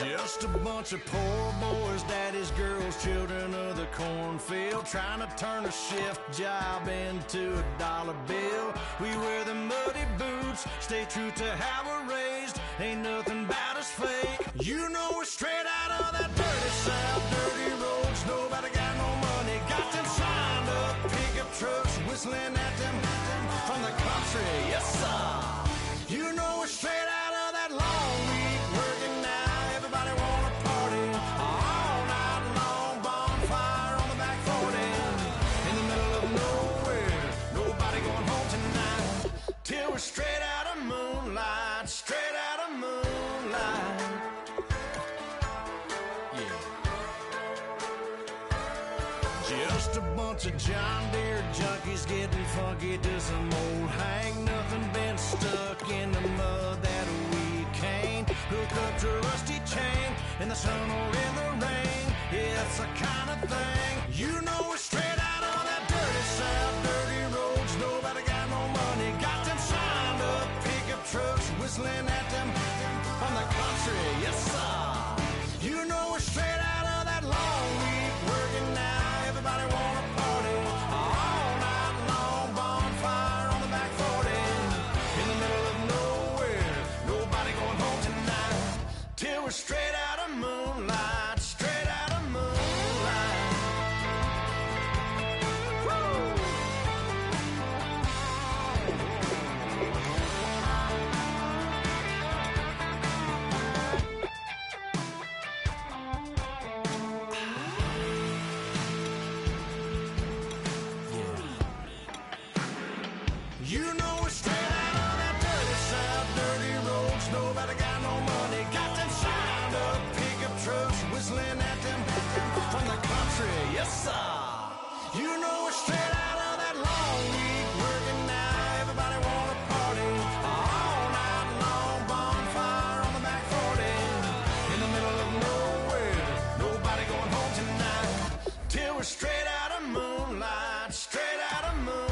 Just a bunch of poor boys, daddy's girls, children of the cornfield, trying to turn a shift job into a dollar bill. We wear the muddy boots, stay true to how we're raised. Ain't nothing about us fake. You know we're straight out of that dirty south, dirty roads. Nobody got no money, got them signed up pickup trucks, whistling at them from the country. Yes, sir. You know we're straight out of that long week working now. Everybody wanna party all night long, bonfire on the back 40 in the middle of nowhere. Nobody going home tonight till we're straight out of moonlight, straight out of moonlight. Yeah. Just a bunch of John Deere junkies getting funky to some old hang. Nothing been stuck in the mud that we can't hook up to a rusty chain in the sun or in the rain. Yeah, it's the kind of thing. You know we're straight out of that dirty south, dirty roads. Nobody got no money, got them signed up pickup trucks, whistling at them from the country. Yes, sir. You know we're straight out of that long week working now. Everybody wanna party all night long, bonfire on the back 40 in the middle of nowhere. Nobody going home tonight till we're straight out of moonlight, straight out of moonlight. Woo! You know we're straight out of that dirty south, dirty roads. Nobody got no money, got them signed up pickup trucks, whistling at them from the country. Yes, sir. You know we're straight out of that long week working now. Everybody wanna party all night long, bonfire on the back 40 in the middle of nowhere. Nobody going home tonight till we're straight out of moonlight, straight out of moonlight.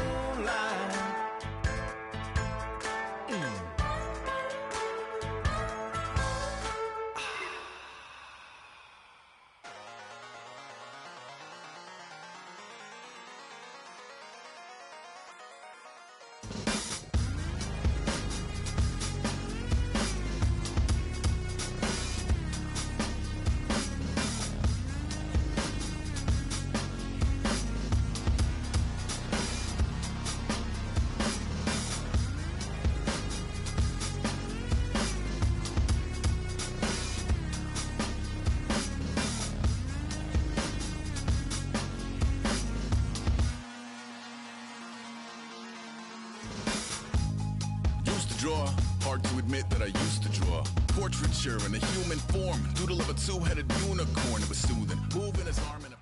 Draw. Hard to admit that I used to draw. Portraiture in a human form. Doodle of a two-headed unicorn. It was soothing. Moving his arm in a...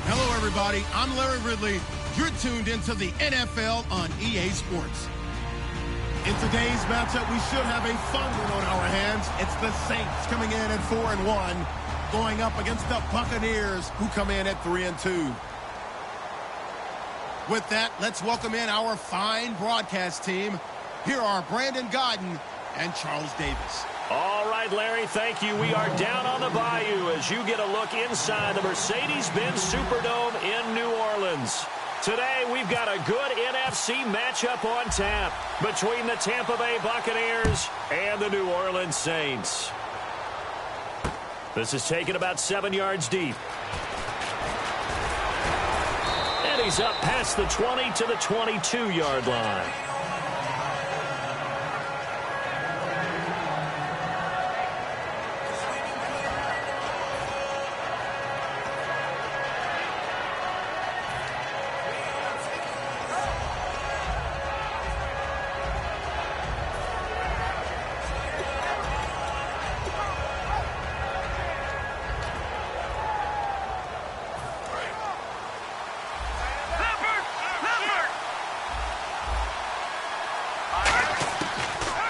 Hello, everybody. I'm Larry Ridley. You're tuned into the NFL on EA Sports. In today's matchup, we should have a fun one on our hands. It's the Saints coming in at 4-1, going up against the Buccaneers, who come in at 3-2. With that, let's welcome in our fine broadcast team. Here are Brandon Godden and Charles Davis. All right, Larry, thank you. We are down on the bayou as you get a look inside the Mercedes-Benz Superdome in New Orleans. Today, we've got a good NFC matchup on tap between the Tampa Bay Buccaneers and the New Orleans Saints. This is taken about 7 yards deep. And he's up past the 20 to the 22-yard line.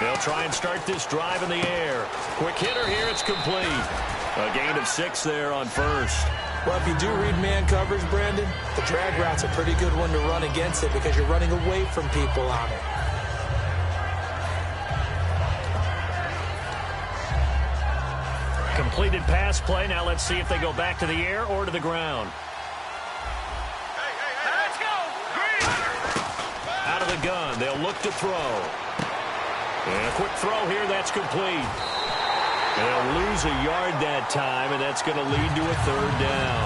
They'll try and start this drive in the air. Quick hitter here, it's complete. A gain of 6 there on first. Well, if you do read man coverage, Brandon, the drag route's a pretty good one to run against it because you're running away from people on it. Completed pass play. Now let's see if they go back to the air or to the ground. Let's go! Green! Out of the gun. They'll look to throw. And a quick throw here. That's complete. They'll lose a yard that time, and that's going to lead to a third down.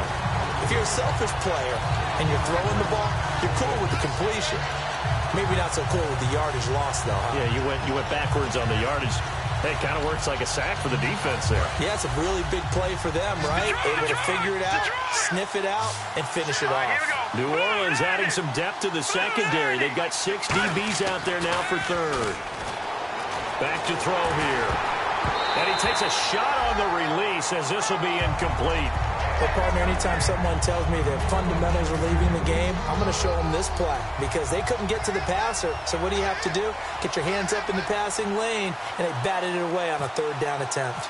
If you're a selfish player and you're throwing the ball, you're cool with the completion. Maybe not so cool with the yardage loss, though. Huh? Yeah, you went backwards on the yardage. Hey, it kind of works like a sack for the defense there. Yeah, it's a really big play for them, right? Able to figure it out, sniff it out, and finish it off. New Orleans adding some depth to the secondary. They've got 6 DBs out there now for third. Back to throw here. And he takes a shot on the release as this will be incomplete. Well, partner, anytime someone tells me that fundamentals are leaving the game, I'm going to show them this play because they couldn't get to the passer. So what do you have to do? Get your hands up in the passing lane, and they batted it away on a third down attempt.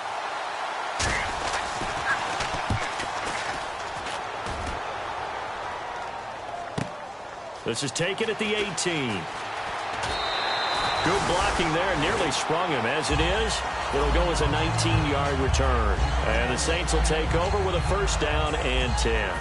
This is taken at the 18. Good blocking there, nearly sprung him. As it is, it'll go as a 19-yard return. And the Saints will take over with a first down and 10.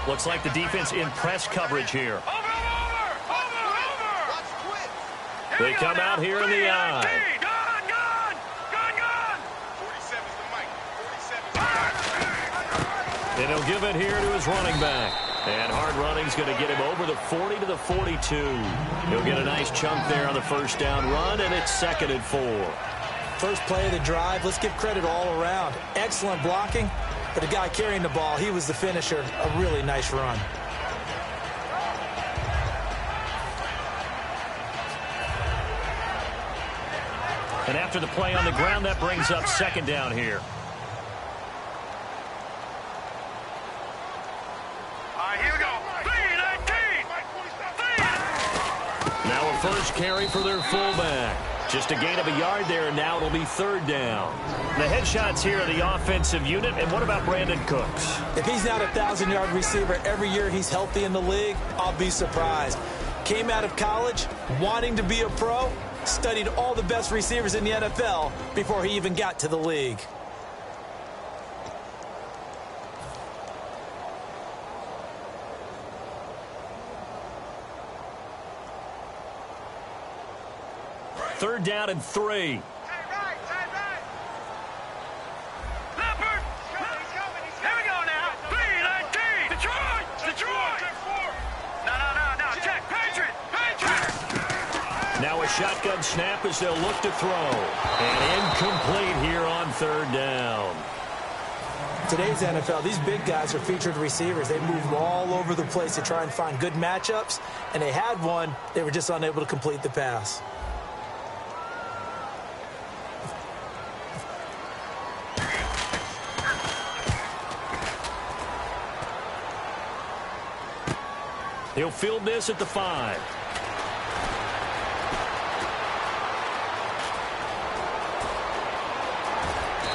Looks like the defense in press coverage here. They come out here in the eye. And he'll give it here to his running back. And hard running's going to get him over the 40 to the 42. He'll get a nice chunk there on the first down run, and it's 2nd and 4. First play of the drive, let's give credit all around. Excellent blocking, but the guy carrying the ball, he was the finisher. A really nice run. And after the play on the ground, that brings up 2nd down here. Here we go. 3-19. Now a first carry for their fullback. Just a gain of a yard there, and now it'll be 3rd down. The headshots here are the offensive unit. And what about Brandon Cooks? If he's not a 1,000-yard receiver every year he's healthy in the league, I'll be surprised. Came out of college wanting to be a pro, studied all the best receivers in the NFL before he even got to the league. Third down and 3. Leopard. Here we go now. 3-19. Detroit. No. Check. Patriot. Now a shotgun snap as they'll look to throw. And incomplete here on 3rd down. Today's NFL, these big guys are featured receivers. They move all over the place to try and find good matchups, and they had one. They were just unable to complete the pass. He'll field this at the 5.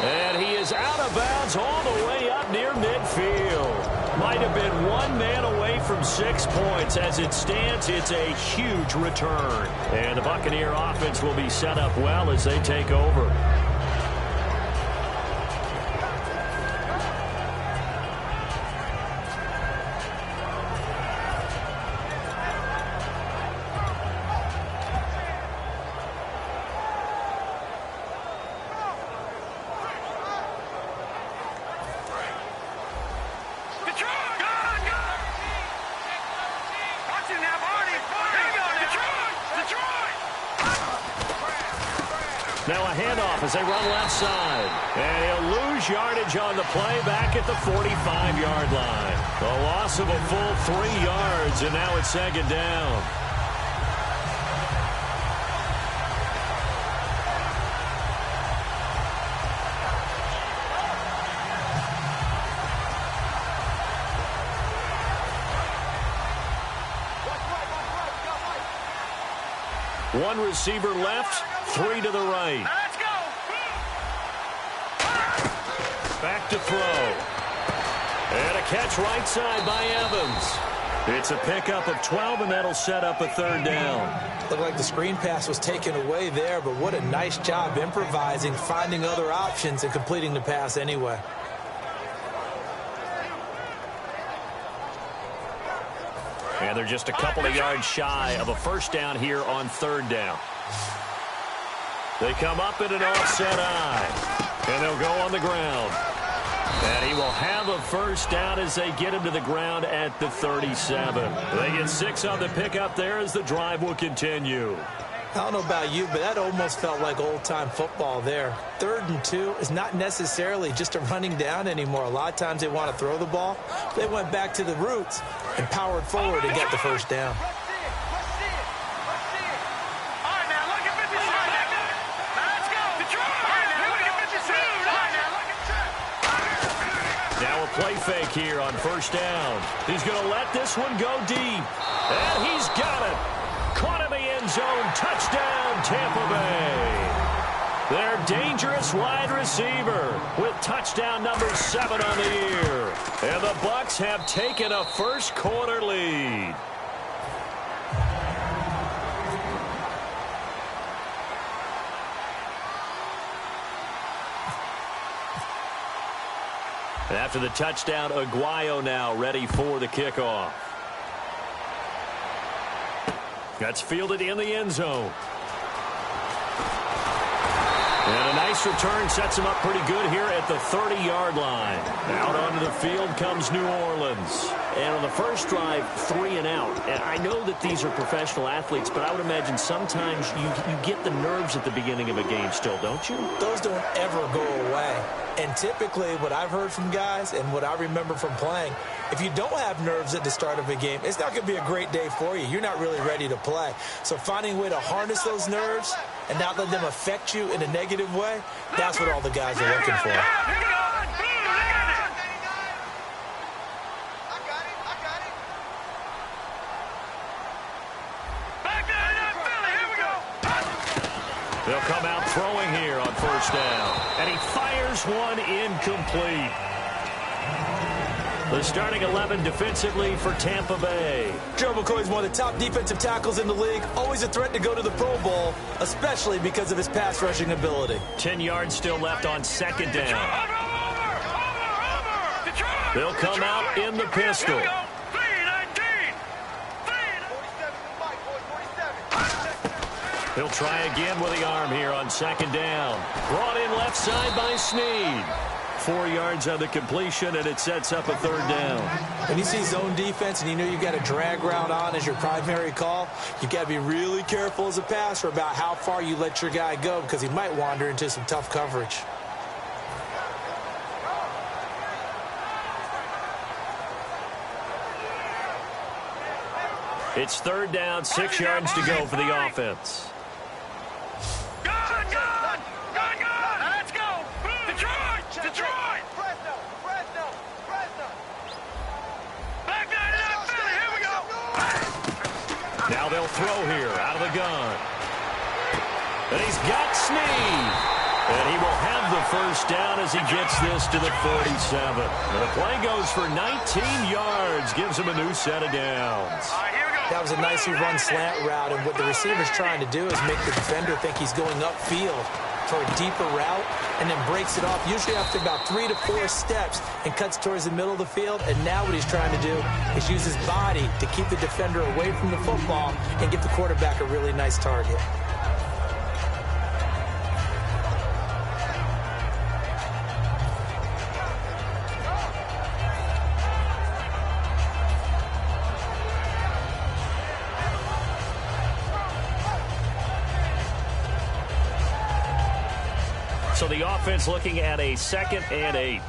And he is out of bounds all the way up near midfield. Might have been one man away from 6 points. As it stands, it's a huge return. And the Buccaneer offense will be set up well as they take over. Now a handoff as they run left side. And he'll lose yardage on the play back at the 45-yard line. A loss of a full 3 yards, and now it's 2nd down. One receiver left, 3 to the right. Let's go. back to throw. And a catch right side by Evans. It's a pickup of 12, and that'll set up a third down. Looked like the screen pass was taken away there, but what a nice job improvising, finding other options, and completing the pass anyway. And they're just a couple of yards shy of a first down here on third down. They come up in an offset eye, and they'll go on the ground. And he will have a first down as they get him to the ground at the 37. They get 6 on the pickup there as the drive will continue. I don't know about you, but that almost felt like old-time football there. 3rd and 2 is not necessarily just a running down anymore. A lot of times they want to throw the ball. They went back to the roots and powered forward and got the first down. Now a play fake here on first down. He's going to let this one go deep. And he's got it. Caught in the end zone. Touchdown, Tampa Bay. Their dangerous wide receiver with touchdown number 7 on the year. And the Bucs have taken a first quarter lead. After the touchdown, Aguayo now ready for the kickoff. That's fielded in the end zone. And a nice return sets him up pretty good here at the 30-yard line. Out onto the field comes New Orleans. And on the first drive, 3 and out. And I know that these are professional athletes, but I would imagine sometimes you get the nerves at the beginning of a game still, don't you? Those don't ever go away. And typically what I've heard from guys and what I remember from playing, if you don't have nerves at the start of a game, it's not going to be a great day for you. You're not really ready to play. So finding a way to harness those nerves and not let them affect you in a negative way, that's what all the guys are looking for. They'll come out throwing here on first down. And he fires one incomplete. The starting 11 defensively for Tampa Bay. Joe McCoy's one of the top defensive tackles in the league. Always a threat to go to the Pro Bowl, especially because of his pass rushing ability. 10 yards still left on second down. They'll come out in the pistol. He'll try again with the arm here on second down. Brought in left side by Snead. 4 yards on the completion, and it sets up a third down. When you see zone defense and you know you've got a drag route on as your primary call, you've got to be really careful as a passer about how far you let your guy go because he might wander into some tough coverage. It's third down, 6 yards to go for the offense. Now they'll throw here out of the gun. And he's got Snead. And he will have the first down as he gets this to the 47. And the play goes for 19 yards, gives him a new set of downs. That was a nicely run slant route, and what the receiver's trying to do is make the defender think he's going upfield for a deeper route and then breaks it off, usually after about 3 to 4 steps, and cuts towards the middle of the field. And now what he's trying to do is use his body to keep the defender away from the football and give the quarterback a really nice target. So the offense looking at a 2nd and 8.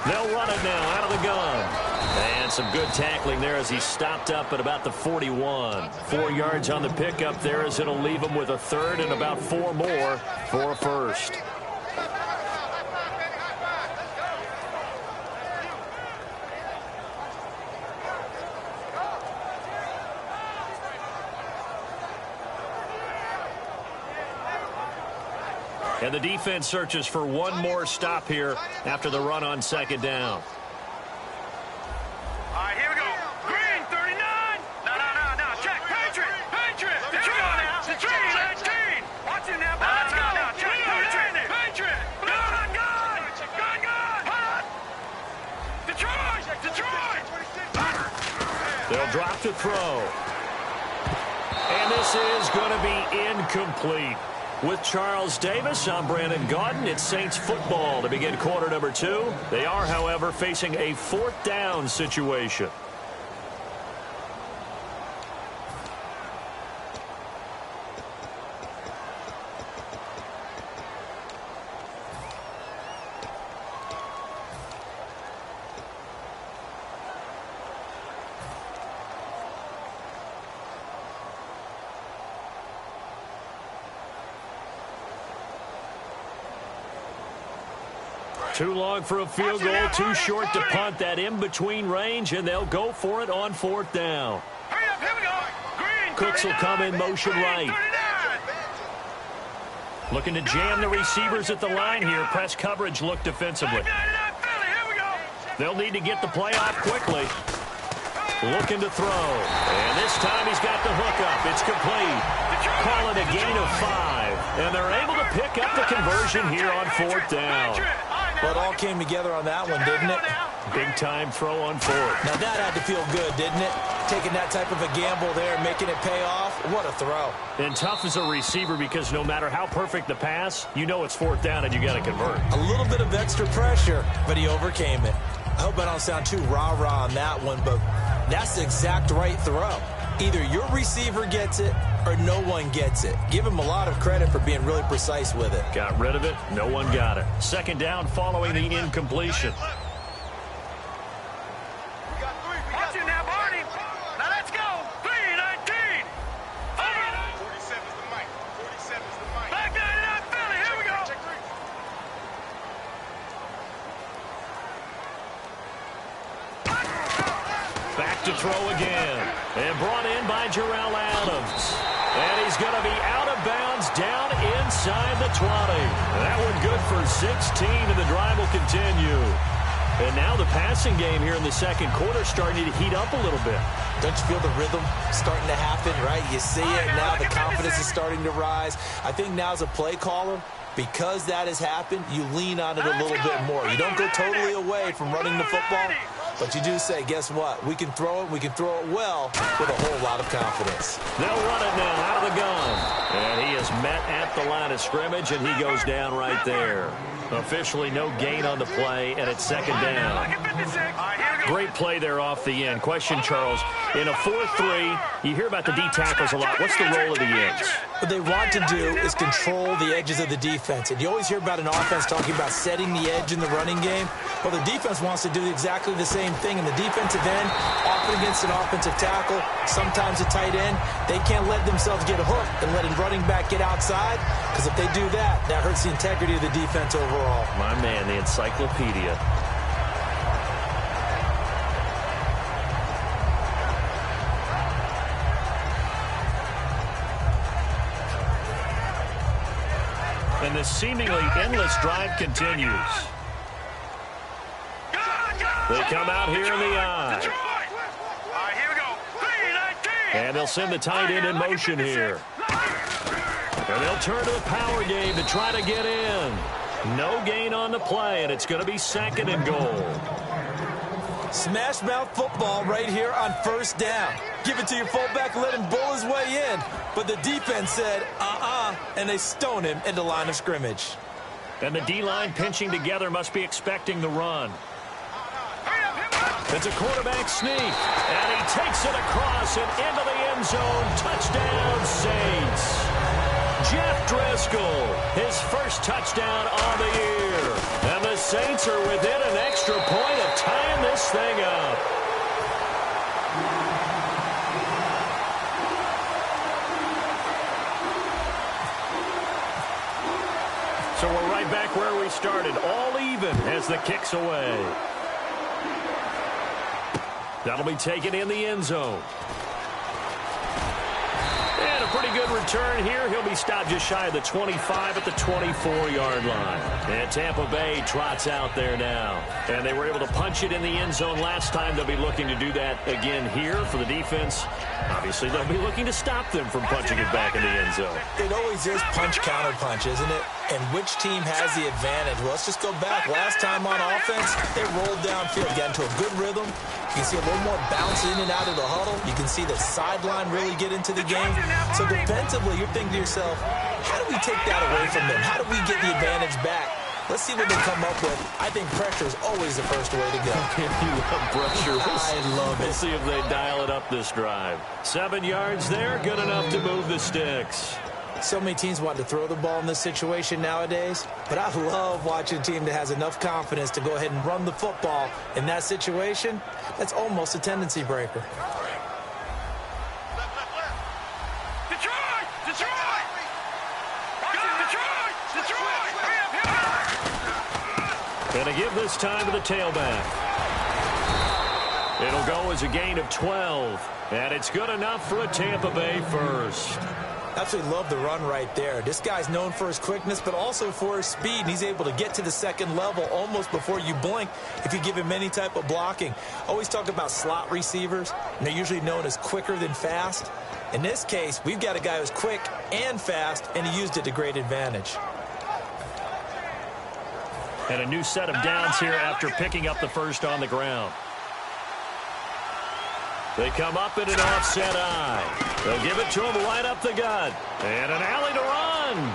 They'll run it now out of the gun. And some good tackling there as he stopped up at about the 41. 4 yards on the pickup there as it'll leave him with a third and about 4 more for a first. And the defense searches for one more stop here after the run on second down. All right, here we go. Green, 39. No. Check. Patriot. Detroit. 19. Watch it now. Let's go. Check. Patriot. Gun. Hot. Detroit. They'll drop to throw. And this is going to be incomplete. With Charles Davis, I'm Brandon Gaudin. It's Saints football to begin quarter number 2. They are, however, facing a 4th down situation. Too long for a field goal, too short to punt. That in-between range, and they'll go for it on 4th down. Hurry up, here we go. Green, Cooks will come in motion right. 39. Looking to jam the receivers at the line here. Press coverage look defensively. They'll need to get the play off quickly. Looking to throw. And this time he's got the hook up. It's complete. Call it a gain of 5. And they're able to pick up the conversion here on 4th down. Well, it all came together on that one, didn't it? Big-time throw on 4th. Now, that had to feel good, didn't it? Taking that type of a gamble there, making it pay off. What a throw. And tough as a receiver because no matter how perfect the pass, you know it's 4th down and you got to convert. A little bit of extra pressure, but he overcame it. I hope I don't sound too rah-rah on that one, but that's the exact right throw. Either your receiver gets it or no one gets it. Give him a lot of credit for being really precise with it. Got rid of it. No one got it. 2nd down following the incompletion. Watch it now, Barney. Now let's go. 3-19. 47's the mic. 47's the mic. Back 99 Philly. Here we go. Back to throw again. And brought in by Jarrell Adams. And he's going to be out of bounds down inside the 20. That one good for 16, and the drive will continue. And now the passing game here in the second quarter starting to heat up a little bit. Don't you feel the rhythm starting to happen, right? You see it now. The confidence is starting to rise. I think now as a play caller, because that has happened, you lean on it a little bit more. You don't go totally away from running the football, but you do say, guess what? We can throw it. We can throw it well with a whole lot of confidence. They'll run it now out of the gun. And he is met at the line of scrimmage, and he goes down right there. Officially no gain on the play, and it's 2nd down. Great play there off the end. Question, Charles, in a 4-3, you hear about the D tackles a lot. What's the role of the ends? What they want to do is control the edges of the defense. And you always hear about an offense talking about setting the edge in the running game. Well, the defense wants to do exactly the same thing. In the defensive end, often against an offensive tackle, sometimes a tight end, they can't let themselves get hooked and let a running back get outside, because if they do that, that hurts the integrity of the defense overall. My man, the encyclopedia. And the seemingly endless drive continues. They come out here in the eye. And they'll send the tight end in motion here. And they'll turn to the power game to try to get in. No gain on the play, and it's going to be 2nd and goal. Smash mouth football right here on 1st down. Give it to your fullback, let him bull his way in. But the defense said, and they stone him into line of scrimmage. And the D-line pinching together must be expecting the run. It's a quarterback sneak, and he takes it across and into the end zone. Touchdown, Saints. Jeff Driscoll, his first touchdown on the year. And the Saints are within an extra point of tying this thing up. So we're right back where we started, all even as the kick's away. That'll be taken in the end zone. And a a pretty good return here. He'll be stopped just shy of the 25 at the 24-yard line. And Tampa Bay trots out there now. And they were able to punch it in the end zone last time. They'll be looking to do that again here for the defense. Obviously, they'll be looking to stop them from punching it back in the end zone. It always is punch-counter-punch, isn't it? And which team has the advantage? Well, let's just go back. Last time on offense, they rolled downfield, got into a good rhythm. You can see a little more bounce in and out of the huddle. You can see the sideline really get into the game. So defensively, you're thinking to yourself, how do we take that away from them? How do we get the advantage back? Let's see what they come up with. I think pressure is always the first way to go. You love pressure. I love it. We'll see if they dial it up this drive. 7 yards there, good enough to move the sticks. So many teams want to throw the ball in this situation nowadays, but I love watching a team that has enough confidence to go ahead and run the football in that situation. That's almost a tendency breaker. Going to give this time to the tailback. It'll go as a gain of 12, and it's good enough for a Tampa Bay first. Absolutely love the run right there. This guy's known for his quickness, but also for his speed. And he's able to get to the second level almost before you blink if you give him any type of blocking. Always talk about slot receivers, and they're usually known as quicker than fast. In this case, we've got a guy who's quick and fast, and he used it to great advantage. And a new set of downs here after picking up the first on the ground. They come up in an offset eye. They'll give it to him right up the gut. And an alley to run.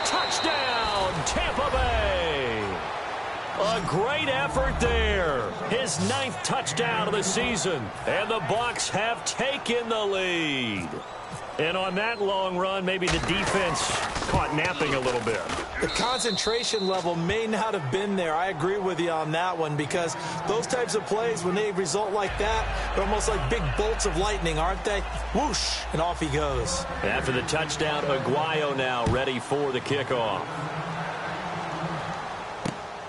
Touchdown, Tampa Bay. A great effort there. His 9th touchdown of the season. And the Bucs have taken the lead. And on that long run, maybe the defense caught napping a little bit. The concentration level may not have been there. I agree with you on that one, because those types of plays, when they result like that, they're almost like big bolts of lightning, aren't they? Whoosh, and off he goes. After the touchdown, Aguayo now ready for the kickoff.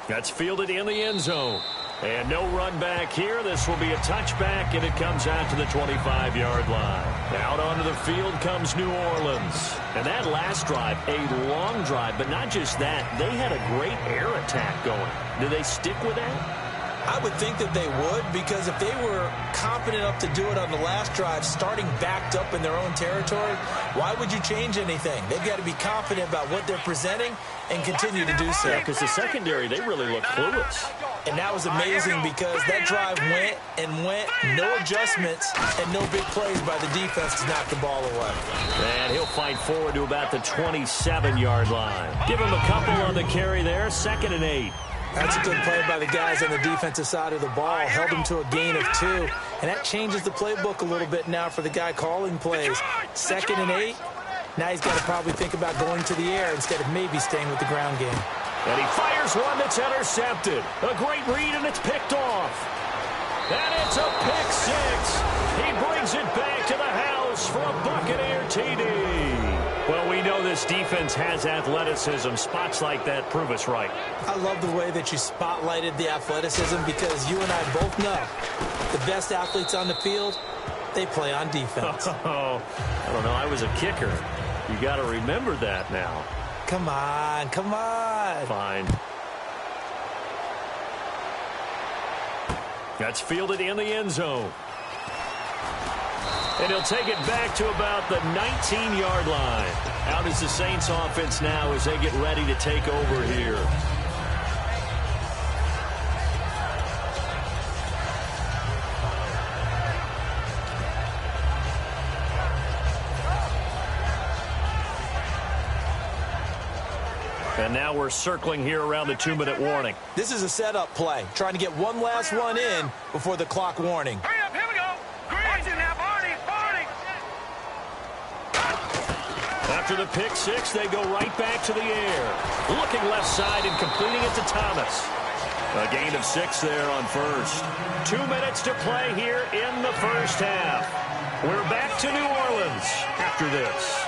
That's fielded in the end zone. And no run back here. This will be a touchback, and it comes out to the 25-yard line. Out onto the field comes New Orleans. And that last drive, a long drive, but not just that. They had a great air attack going. Do they stick with that? I would think that they would, because if they were confident enough to do it on the last drive, starting backed up in their own territory, why would you change anything? They've got to be confident about what they're presenting and continue to do so. Yeah, because the secondary, they really look clueless. And that was amazing, because that drive went and went, no adjustments, and no big plays by the defense to knock the ball away. And he'll fight forward to about the 27-yard line. Give him a couple on the carry there, 2nd and 8. That's a good play by the guys on the defensive side of the ball. Held him to a gain of 2. And that changes the playbook a little bit now for the guy calling plays. 2nd and 8. Now he's got to probably think about going to the air instead of maybe staying with the ground game. And he fires one that's intercepted. A great read, and it's picked off. And it's a pick 6. He brings it back to the house for a Buccaneer TD. Well, we know this defense has athleticism. Spots like that prove us right. I love the way that you spotlighted the athleticism, because you and I both know the best athletes on the field, they play on defense. Oh, I don't know. I was a kicker. You got to remember that now. Come on, come on. Fine. That's fielded in the end zone. And he'll take it back to about the 19-yard line. Out is the Saints offense now as they get ready to take over here. And now we're circling here around the 2-minute warning. This is a setup play, trying to get one last one in before the clock warning. Hurry up, here we go. Watch it now, Barney. After the pick 6, they go right back to the air. Looking left side and completing it to Thomas. A gain of 6 there on first. 2 minutes to play here in the first half. We're back to New Orleans after this.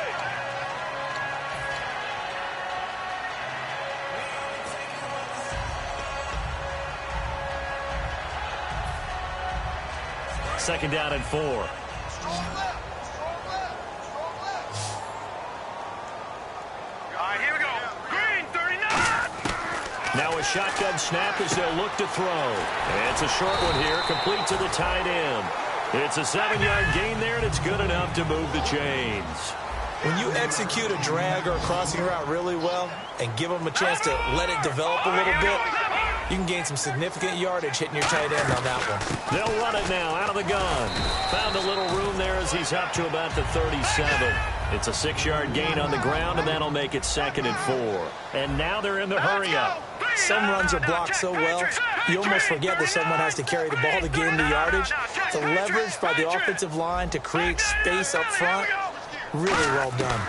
Second down and 4. All right, here we go. Green, 39. Now a shotgun snap as they'll look to throw. And it's a short one here, complete to the tight end. It's a 7-yard gain there, and it's good enough to move the chains. When you execute a drag or a crossing route really well and give them a chance to let it develop a little bit, you can gain some significant yardage hitting your tight end on that one. They'll run it now out of the gun. Found a little room there as he's up to about the 37. It's a 6-yard gain on the ground, and that'll make it 2nd and 4. And now they're in the hurry-up. Some runs are blocked so well, you almost forget that someone has to carry the ball to gain the yardage. The leverage by the offensive line to create space up front, really well done.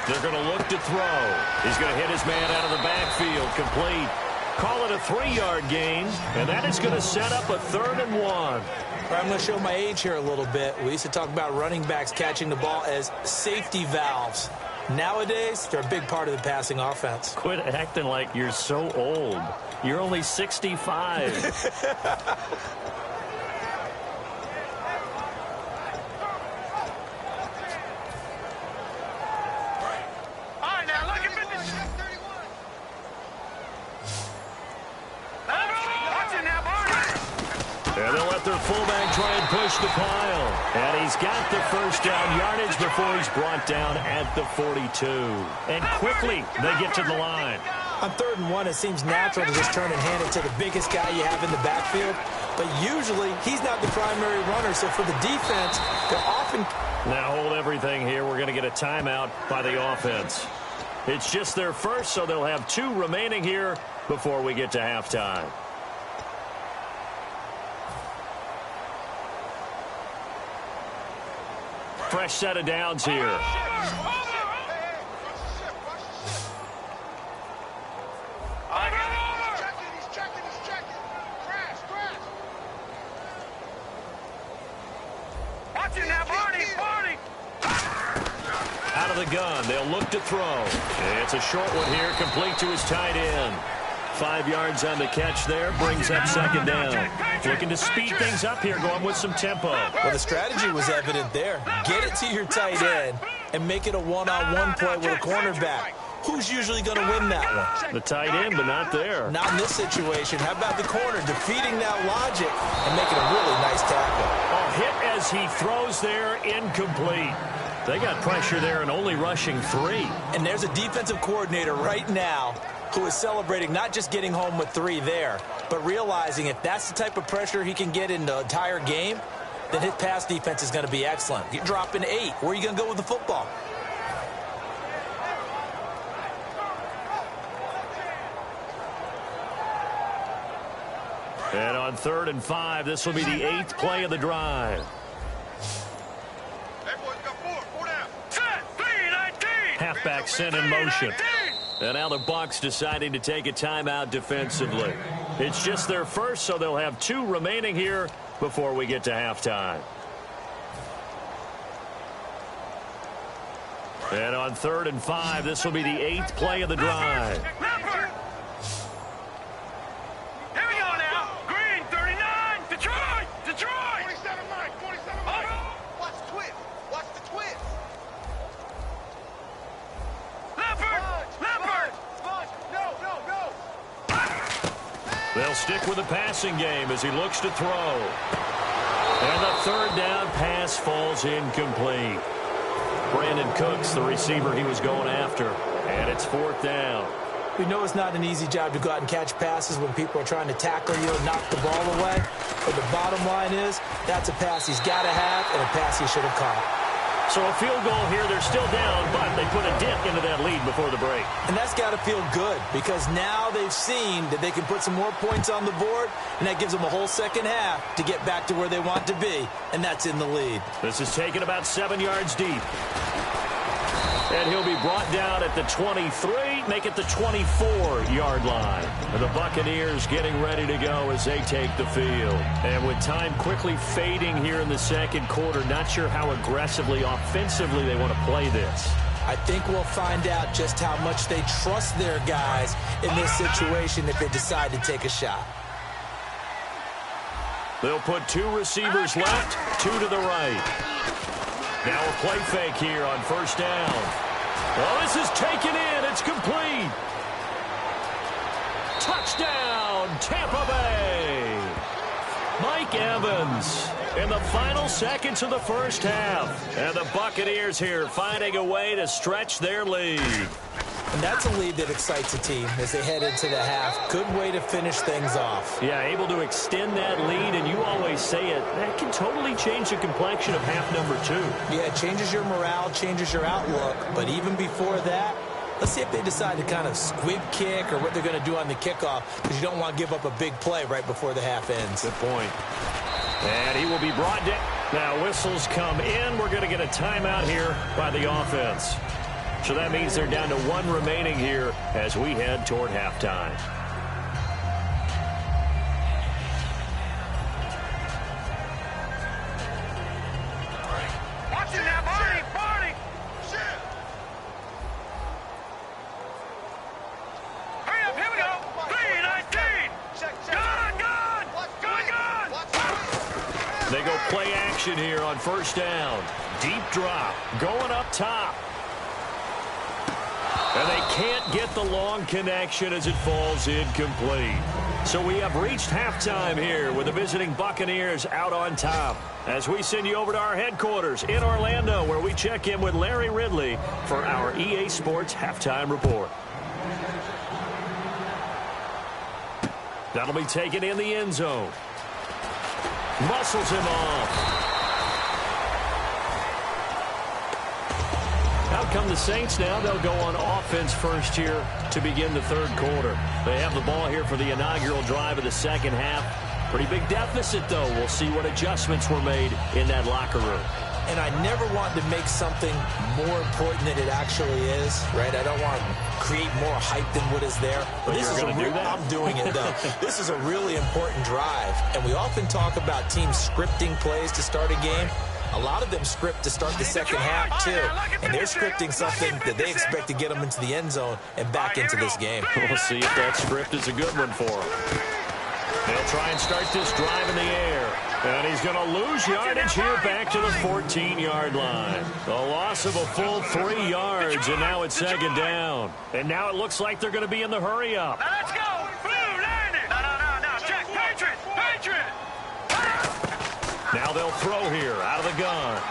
They're going to look to throw. He's going to hit his man out of the backfield, complete. Call it a 3-yard gain, and that is going to set up a 3rd and 1. I'm going to show my age here a little bit. We used to talk about running backs catching the ball as safety valves. Nowadays, they're a big part of the passing offense. Quit acting like you're so old. You're only 65. And they'll let their fullback try and push the pile. And he's got the first down yardage before he's brought down at the 42. And quickly, they get to the line. On 3rd and 1, it seems natural to just turn and hand it to the biggest guy you have in the backfield. But usually, he's not the primary runner. So for the defense, they're often... Now hold everything here. We're going to get a timeout by the offense. It's just their first, so they'll have 2 remaining here before we get to halftime. Fresh set of downs here. Out of the gun, they'll look to throw. It's a short one here, complete to his tight end. 5 yards on the catch there, brings up 2nd down. Looking to speed things up here, going with some tempo. Well, the strategy was evident there. Get it to your tight end and make it a one-on-one play with a cornerback. Who's usually going to win that one? The tight end, but not there. Not in this situation. How about the corner defeating that logic and making a really nice tackle? Oh, hit as he throws there, incomplete. They got pressure there and only rushing 3. And there's a defensive coordinator right now who is celebrating not just getting home with 3 there, but realizing if that's the type of pressure he can get in the entire game, then his pass defense is going to be excellent. You're dropping 8. Where are you going to go with the football? And on 3rd and 5, this will be the 8th play of the drive. Halfback sent in motion. And now the Bucs deciding to take a timeout defensively. It's just their first, so they'll have 2 remaining here before we get to halftime. And on 3rd and 5, this will be the 8th play of the drive. They'll stick with the passing game as he looks to throw. And the 3rd down pass falls incomplete. Brandon Cooks, the receiver he was going after. And it's 4th down. We know it's not an easy job to go out and catch passes when people are trying to tackle you and knock the ball away. But the bottom line is, that's a pass he's got to have and a pass he should have caught. So a field goal here. They're still down, but they put a dent into that lead before the break. And that's got to feel good because now they've seen that they can put some more points on the board, and that gives them a whole second half to get back to where they want to be, and that's in the lead. This is taken about 7 yards deep. And he'll be brought down at the 23, make it the 24-yard line. And the Buccaneers getting ready to go as they take the field. And with time quickly fading here in the 2nd quarter, not sure how aggressively, offensively they want to play this. I think we'll find out just how much they trust their guys in this situation if they decide to take a shot. They'll put 2 receivers left, 2 to the right. Now a play fake here on first down. Well, this is taken in. It's complete. Touchdown, Tampa Bay. Mike Evans in the final seconds of the first half. And the Buccaneers here finding a way to stretch their lead. And that's a lead that excites a team as they head into the half. Good way to finish things off. Yeah, able to extend that lead, and you always say it, that can totally change the complexion of half number 2. Yeah, it changes your morale, changes your outlook. But even before that, let's see if they decide to kind of squib kick or what they're going to do on the kickoff, because you don't want to give up a big play right before the half ends. Good point. And he will be brought down. Now whistles come in. We're going to get a timeout here by the offense. So that means they're down to 1 remaining here as we head toward halftime. Watch it now, Barney! Barney! Hurry up, here we go! 3-19! Gun! They go play action here on first down. Deep drop, going up top. And they can't get the long connection as it falls incomplete. So we have reached halftime here with the visiting Buccaneers out on top. As we send you over to our headquarters in Orlando, where we check in with Larry Ridley for our EA Sports Halftime Report. That'll be taken in the end zone. Muscles him off. Out come the Saints now. They'll go on offense first here to begin the third quarter. They have the ball here for the inaugural drive of the second half. Pretty big deficit, though. We'll see what adjustments were made in that locker room. And I never want to make something more important than it actually is, right? I don't want to create more hype than what is there. But this is going to do that? I'm doing it, though. This is a really important drive. And we often talk about teams scripting plays to start a game. A lot of them script to start the second half, too. And they're scripting something that they expect to get them into the end zone and back into this game. We'll see if that script is a good one for them. They'll try and start this drive in the air. And he's going to lose yardage here back to the 14-yard line. A loss of a full 3 yards, and now it's second down. And now it looks like they're going to be in the hurry-up. Now let's go! Blue, landing! No, check! Patriot! Now they'll throw here out of the gun.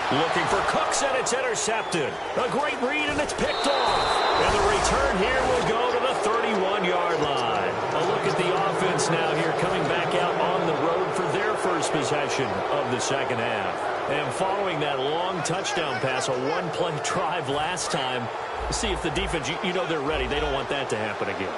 Looking for Cooks, and it's intercepted. A great read, and it's picked off. And the return here will go to the 31-yard line. A look at the offense now here coming back out on the road for their first possession of the second half. And following that long touchdown pass, a one-play drive last time, see if the defense, you know they're ready. They don't want that to happen again.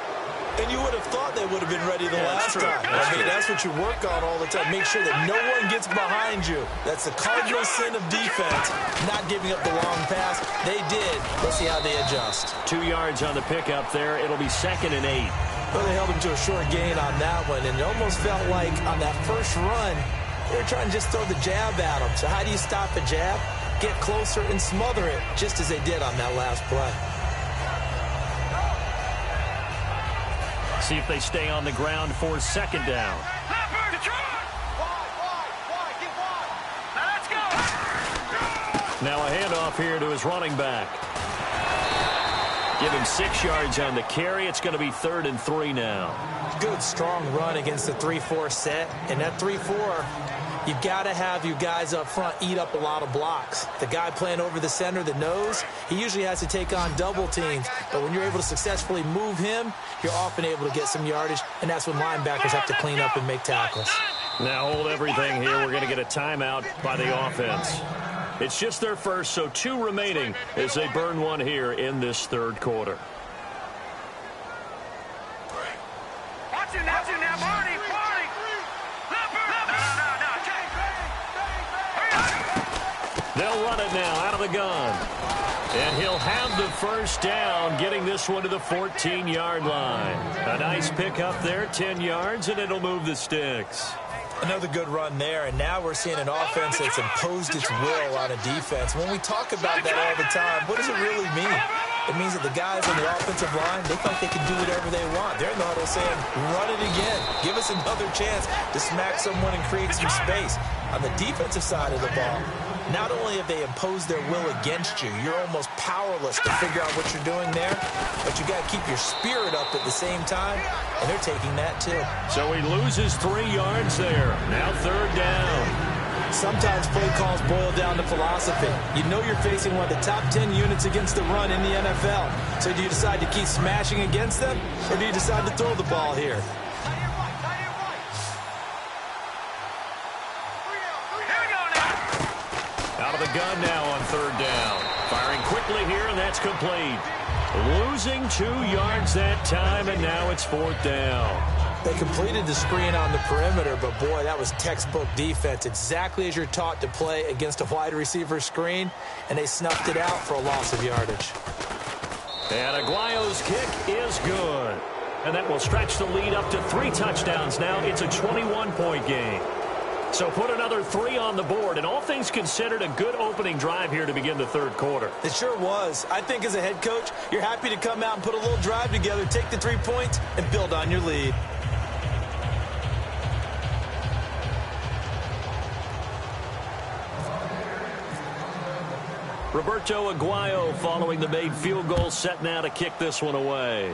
And you would have thought they would have been ready the last time. That's what you work on all the time. Make sure that no one gets behind you. That's the cardinal sin of defense, not giving up the long pass. They did. Let's see how they adjust. 2 yards on the pickup there. It'll be 2nd and 8. Well, they held him to a short gain on that one, and it almost felt like on that first run, they were trying to just throw the jab at him. So how do you stop a jab? Get closer and smother it, just as they did on that last play. See if they stay on the ground for second down. Now a handoff here to his running back. Give him 6 yards on the carry. It's going to be 3rd and 3 now. Good, strong run against the 3-4 set. And that 3-4, you've got to have your guys up front eat up a lot of blocks. The guy playing over the center, the nose, he usually has to take on double teams. But when you're able to successfully move him, you're often able to get some yardage. And that's when linebackers have to clean up and make tackles. Now hold everything here. We're going to get a timeout by the offense. It's just their first, so 2 remaining as they burn one here in this third quarter. Watch it now, Barney! They'll run it now out of the gun. And he'll have the first down, getting this one to the 14-yard line. A nice pickup there, 10 yards, and it'll move the sticks. Another good run there, and now we're seeing an offense that's imposed its will on a defense. When we talk about that all the time, what does it really mean? it means that the guys on the offensive line, they think they can do whatever they want. They're in the huddle saying, run it again. Give us another chance to smack someone and create some space. On the defensive side of the ball, not only have they imposed their will against you, you're almost powerless to figure out what you're doing there, but you got to keep your spirit up at the same time, and they're taking that too. So he loses 3 yards there. Now 3rd down. Sometimes play calls boil down to philosophy. You know you're facing one of the top 10 units against the run in the NFL. So do you decide to keep smashing against them, or do you decide to throw the ball here? Out of the gun now on 3rd down. Firing quickly here, and that's complete. Losing 2 yards that time, and now it's 4th down. They completed the screen on the perimeter, but boy, that was textbook defense. Exactly as you're taught to play against a wide receiver screen, and they snuffed it out for a loss of yardage. And Aguayo's kick is good. And that will stretch the lead up to 3 touchdowns now. It's a 21-point game. So put another 3 on the board, and all things considered, a good opening drive here to begin the 3rd quarter. It sure was. I think as a head coach, you're happy to come out and put a little drive together, take the 3 points, and build on your lead. Roberto Aguayo following the made field goal, set now to kick this one away.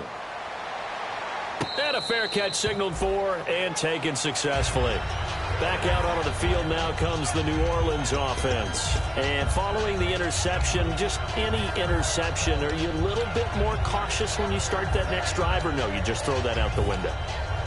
And a fair catch signaled for and taken successfully. Back out onto the field now comes the New Orleans offense. And following the interception, just any interception, are you a little bit more cautious when you start that next drive, or no, you just throw that out the window?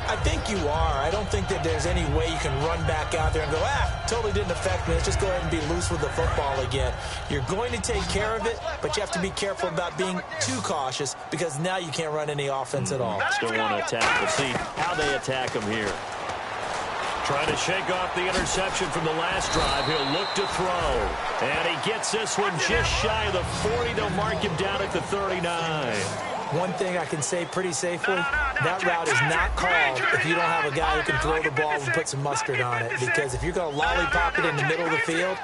I think you are. I don't think that there's any way you can run back out there and go, totally didn't affect me. Let's just go ahead and be loose with the football again. You're going to take care of it, but you have to be careful about being too cautious because now you can't run any offense at all. Still want to attack. We'll see how they attack him here. Trying to shake off the interception from the last drive. He'll look to throw. And he gets this one just shy of the 40. They'll mark him down at the 39. One thing I can say pretty safely, that route is not called if you don't have a guy who can throw the ball and put some mustard on it. Because if you're going to lollipop it in the middle of the field,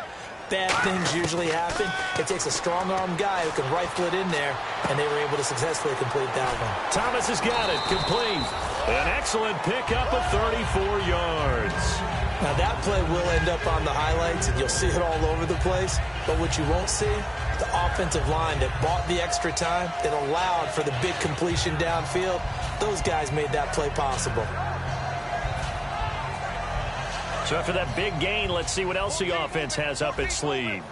bad things usually happen. It takes a strong-armed guy who can rifle it in there, and they were able to successfully complete that one. Thomas has got it, complete. An excellent pickup of 34 yards. Now that play will end up on the highlights, and you'll see it all over the place. But what you won't see, the offensive line that bought the extra time, that allowed for the big completion downfield, those guys made that play possible. So after that big gain, let's see what else the offense has up its sleeve.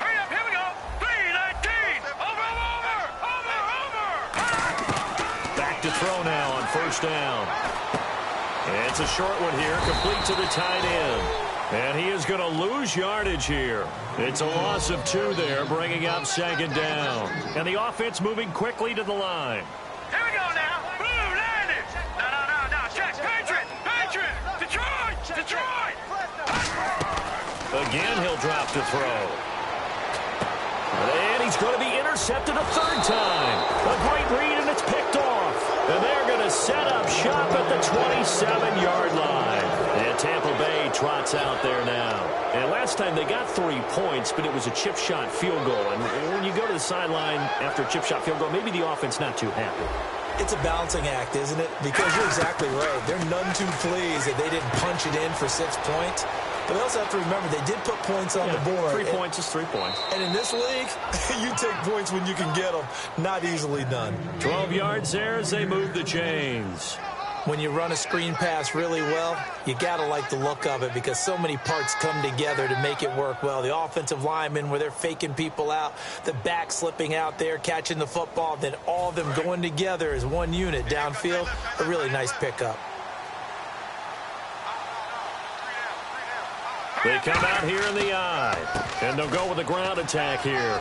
Hurry up, here we go. 3-19. Over. Back to throw now on 1st down. And it's a short one here, complete to the tight end. And he is going to lose yardage here. It's a loss of 2 there, bringing up 2nd down. And the offense moving quickly to the line. Here we go now. Blue, landed. No. Check. Patriot. Detroit. Again, he'll drop to throw. And he's going to be intercepted a 3rd time. A great read, and it's picked off. And they're going to set up shop at the 27-yard line. And Tampa Bay trots out there now. And last time they got 3 points, but it was a chip shot field goal. And when you go to the sideline after a chip shot field goal, maybe the offense not too happy. It's a balancing act, isn't it? Because you're exactly right. They're none too pleased that they didn't punch it in for 6 points. But they also have to remember they did put points on the board. 3 points is 3 points. And in this league, you take points when you can get them. Not easily done. 12 yards there as they move the chains. When you run a screen pass really well, you got to like the look of it because so many parts come together to make it work well. The offensive linemen where they're faking people out, the back slipping out there, catching the football, then all of them going together as one unit downfield. A really nice pickup. They come out here in the eye, and they'll go with a ground attack here.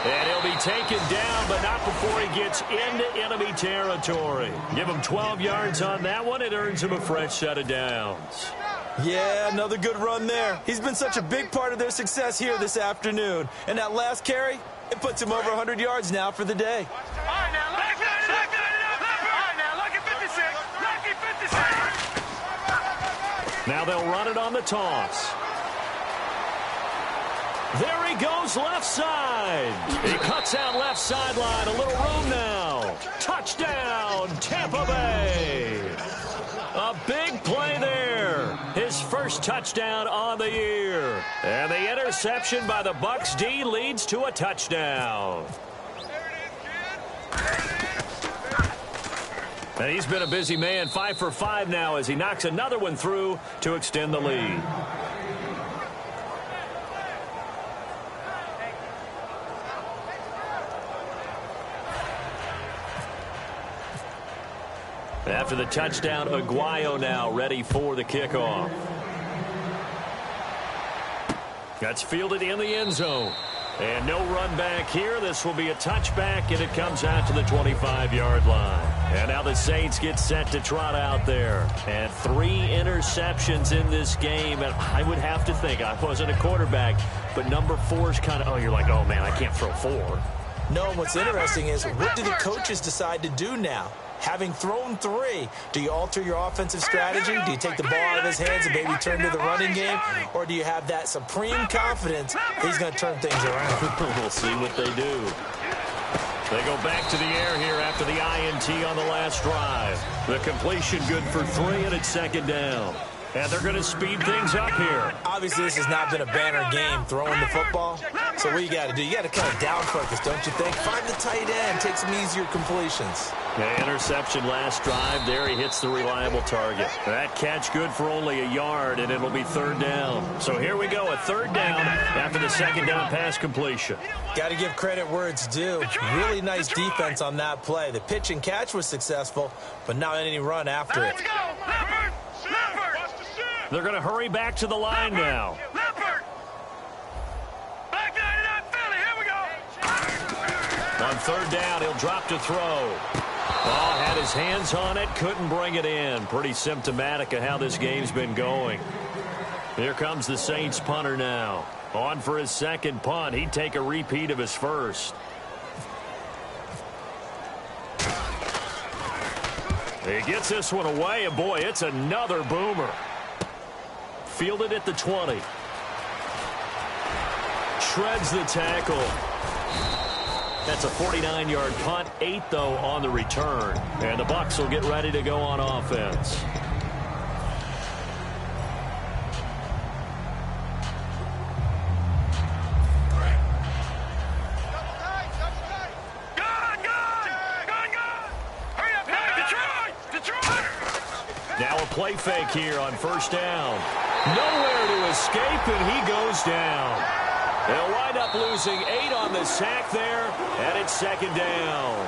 And he'll be taken down, but not before he gets into enemy territory. Give him 12 yards on that one. It earns him a fresh set of downs. Yeah, another good run there. He's been such a big part of their success here this afternoon. And that last carry, it puts him over 100 yards now for the day. All right, now, look at 56. Lucky 56. Now they'll run it on the toss. There he goes left side. He cuts out left sideline. A little room now. Touchdown, Tampa Bay. A big play there. His first touchdown on the year. And the interception by the Bucs D leads to a touchdown. And he's been a busy man, 5 for 5 now as he knocks another one through to extend the lead. After the touchdown, Aguayo now ready for the kickoff. That's fielded in the end zone. And no run back here. This will be a touchback, and it comes out to the 25-yard line. And now the Saints get set to trot out there. And 3 interceptions in this game. And I would have to think, I wasn't a quarterback, but number 4 is kind of, oh, you're like, oh, man, I can't throw 4. No, what's interesting is what do the coaches decide to do now? Having thrown 3, do you alter your offensive strategy? Do you take the ball out of his hands and maybe turn to the running game? Or do you have that supreme confidence he's going to turn things around? We'll see what they do. They go back to the air here after the INT on the last drive. The completion good for 3, and it's second down. And they're going to speed things up here. Obviously, this has not been a banner game throwing the football. So what you got to do, you got to kind of down focus, don't you think? Find the tight end, take some easier completions. The interception last drive. There he hits the reliable target. That catch good for only a yard, and it'll be third down. So here we go, a third down after the second down pass completion. Got to give credit where it's due. Really nice defense on that play. The pitch and catch was successful, but not any run after it. They're going to hurry back to the line now. On third down, he'll drop to throw. Oh, had his hands on it, couldn't bring it in. Pretty symptomatic of how this game's been going. Here comes the Saints punter now. On for his second punt. He'd take a repeat of his first. He gets this one away, and boy, it's another boomer. Fielded at the 20. Shreds the tackle. That's a 49-yard punt, 8 though on the return. And the Bucs will get ready to go on offense. Now a play fake here on first down. Nowhere to escape, and he goes down. They'll wind up losing 8 on the sack there, and it's second down.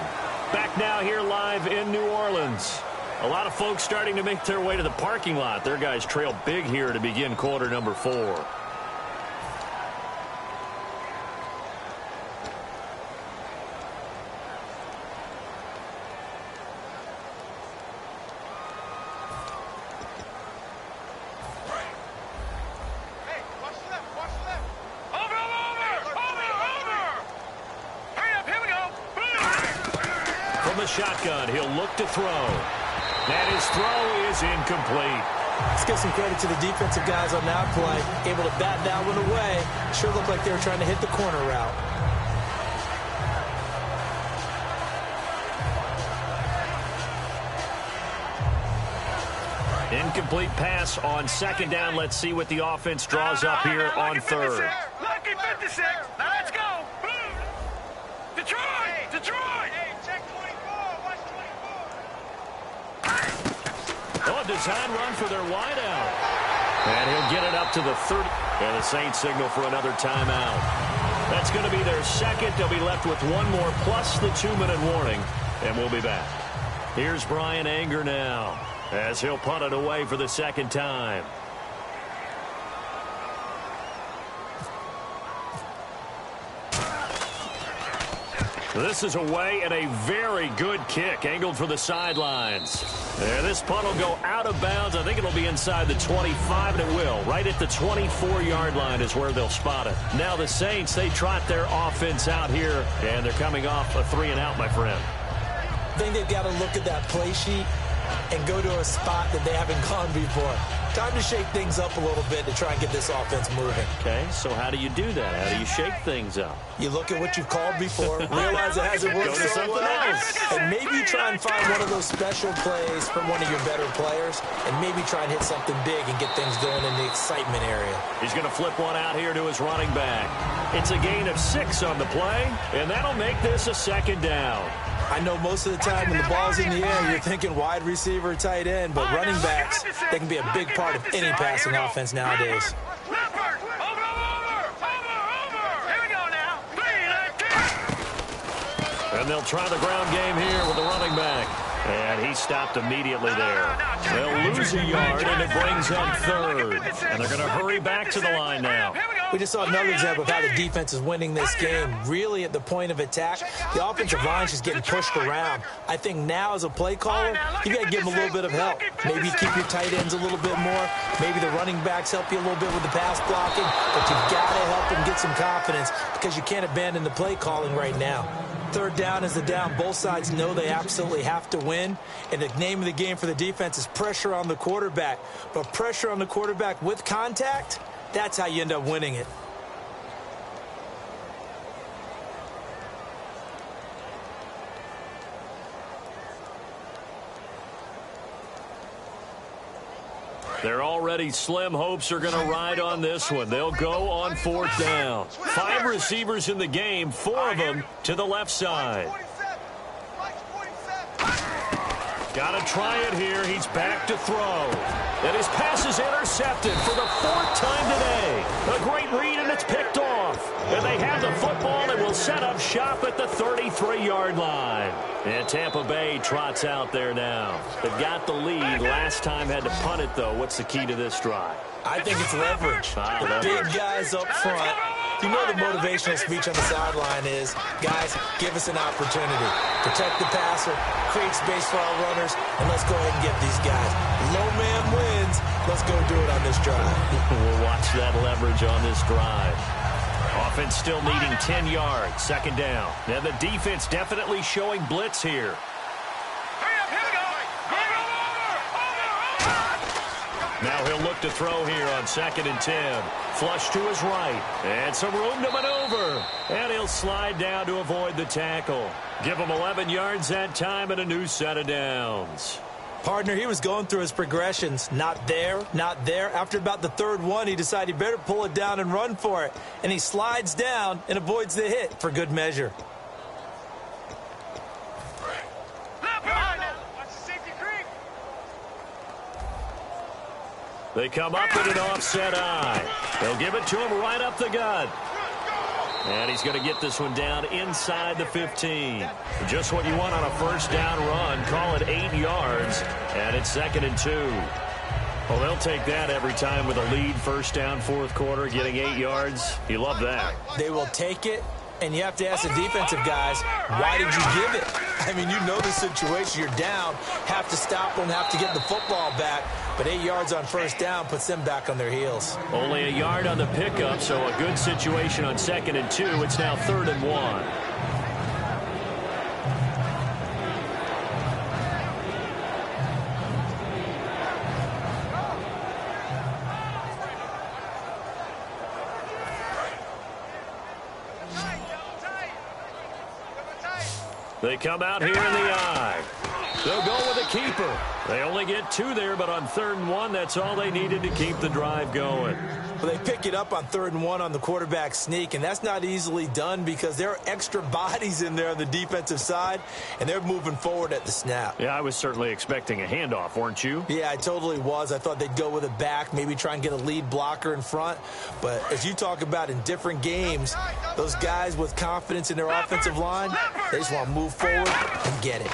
Back now here live in New Orleans. A lot of folks starting to make their way to the parking lot. Their guys trail big here to begin quarter number 4. Shotgun, he'll look to throw. And his throw is incomplete. Let's give some credit to the defensive guys on that play. Able to bat that one away. Sure looked like they were trying to hit the corner route. Incomplete pass on second down. Let's see what the offense draws up here on third. Lucky 56. Now let's go. Detroit! Detroit! Oh, a design run for their wideout. And he'll get it up to the 30. And the Saints signal for another timeout. That's going to be their second. They'll be left with one more plus the 2-minute warning. And we'll be back. Here's Brian Anger now as he'll punt it away for the second time. This is away and a very good kick angled for the sidelines. And this punt will go out of bounds. I think it'll be inside the 25, and it will. Right at the 24-yard line is where they'll spot it. Now the Saints, they trot their offense out here, and they're coming off a 3-and-out, my friend. I think they've got to look at that play sheet and go to a spot that they haven't gone before. Time to shake things up a little bit to try and get this offense moving. Okay, so how do you do that? How do you shake things up? You look at what you've called before, realize it hasn't worked so well, and maybe try and find one of those special plays from one of your better players, and maybe try and hit something big and get things going in the excitement area. He's going to flip one out here to his running back. It's a gain of 6 on the play, and that'll make this a second down. I know most of the time when the ball's in the air, you're thinking wide receiver, tight end, but running backs, they can be a big part of any passing offense nowadays. And they'll try the ground game here with the running back. And he stopped immediately there. They'll lose a yard, and it brings up 3rd. And they're going to hurry back to the line now. We just saw another example of how the defense is winning this game. Really at the point of attack, the offensive line is just getting pushed around. I think now as a play caller, you got to give them a little bit of help. Maybe keep your tight ends a little bit more. Maybe the running backs help you a little bit with the pass blocking. But you got to help them get some confidence because you can't abandon the play calling right now. 3rd down is the down. Both sides know they absolutely have to win. And the name of the game for the defense is pressure on the quarterback. But pressure on the quarterback with contact, that's how you end up winning it. Their already slim hopes are going to ride on this one. They'll go on 4th down. 5 receivers in the game, 4 of them to the left side. Got to try it here. He's back to throw. And his pass is intercepted for the 4th time today. A great read, and it's picked off. And they have the football and will set up shop at the 33-yard line. And Tampa Bay trots out there now. They've got the lead. Last time had to punt it, though. What's the key to this drive? I think it's leverage. The big guys up front. You know the motivational speech on the sideline is, guys, give us an opportunity. Protect the passer, create space for our runners, and let's go ahead and get these guys. Low man wins. Let's go do it on this drive. We'll watch that leverage on this drive. Offense still needing 10 yards. 2nd down. Now the defense definitely showing blitz here. Now he'll look to throw here on 2nd and 10. Flush to his right. And some room to maneuver. And he'll slide down to avoid the tackle. Give him 11 yards that time and a new set of downs. Partner, he was going through his progressions. Not there, not there. After about the 3rd one, he decided he better pull it down and run for it. And he slides down and avoids the hit for good measure. They come up in an offset eye. They'll give it to him right up the gut. And he's going to get this one down inside the 15. Just what you want on a 1st down run. Call it 8 yards. And it's 2nd and 2. Well, they'll take that every time with a lead. 1st down, 4th quarter, getting 8 yards. You love that. They will take it. And you have to ask the defensive guys, why did you give it? I mean, you know the situation. You're down. Have to stop them. Have to get the football back. But 8 yards on 1st down puts them back on their heels. Only a yard on the pickup, so a good situation on 2nd and 2. It's now 3rd and 1. They come out here in the eye. They'll go with a keeper. They only get 2 there, but on 3rd and 1, that's all they needed to keep the drive going. Well, they pick it up on 3rd and 1 on the quarterback sneak, and that's not easily done because there are extra bodies in there on the defensive side, and they're moving forward at the snap. Yeah, I was certainly expecting a handoff, weren't you? Yeah, I totally was. I thought they'd go with a back, maybe try and get a lead blocker in front. But as you talk about in different games, those guys with confidence in their offensive line, they just want to move forward and get it.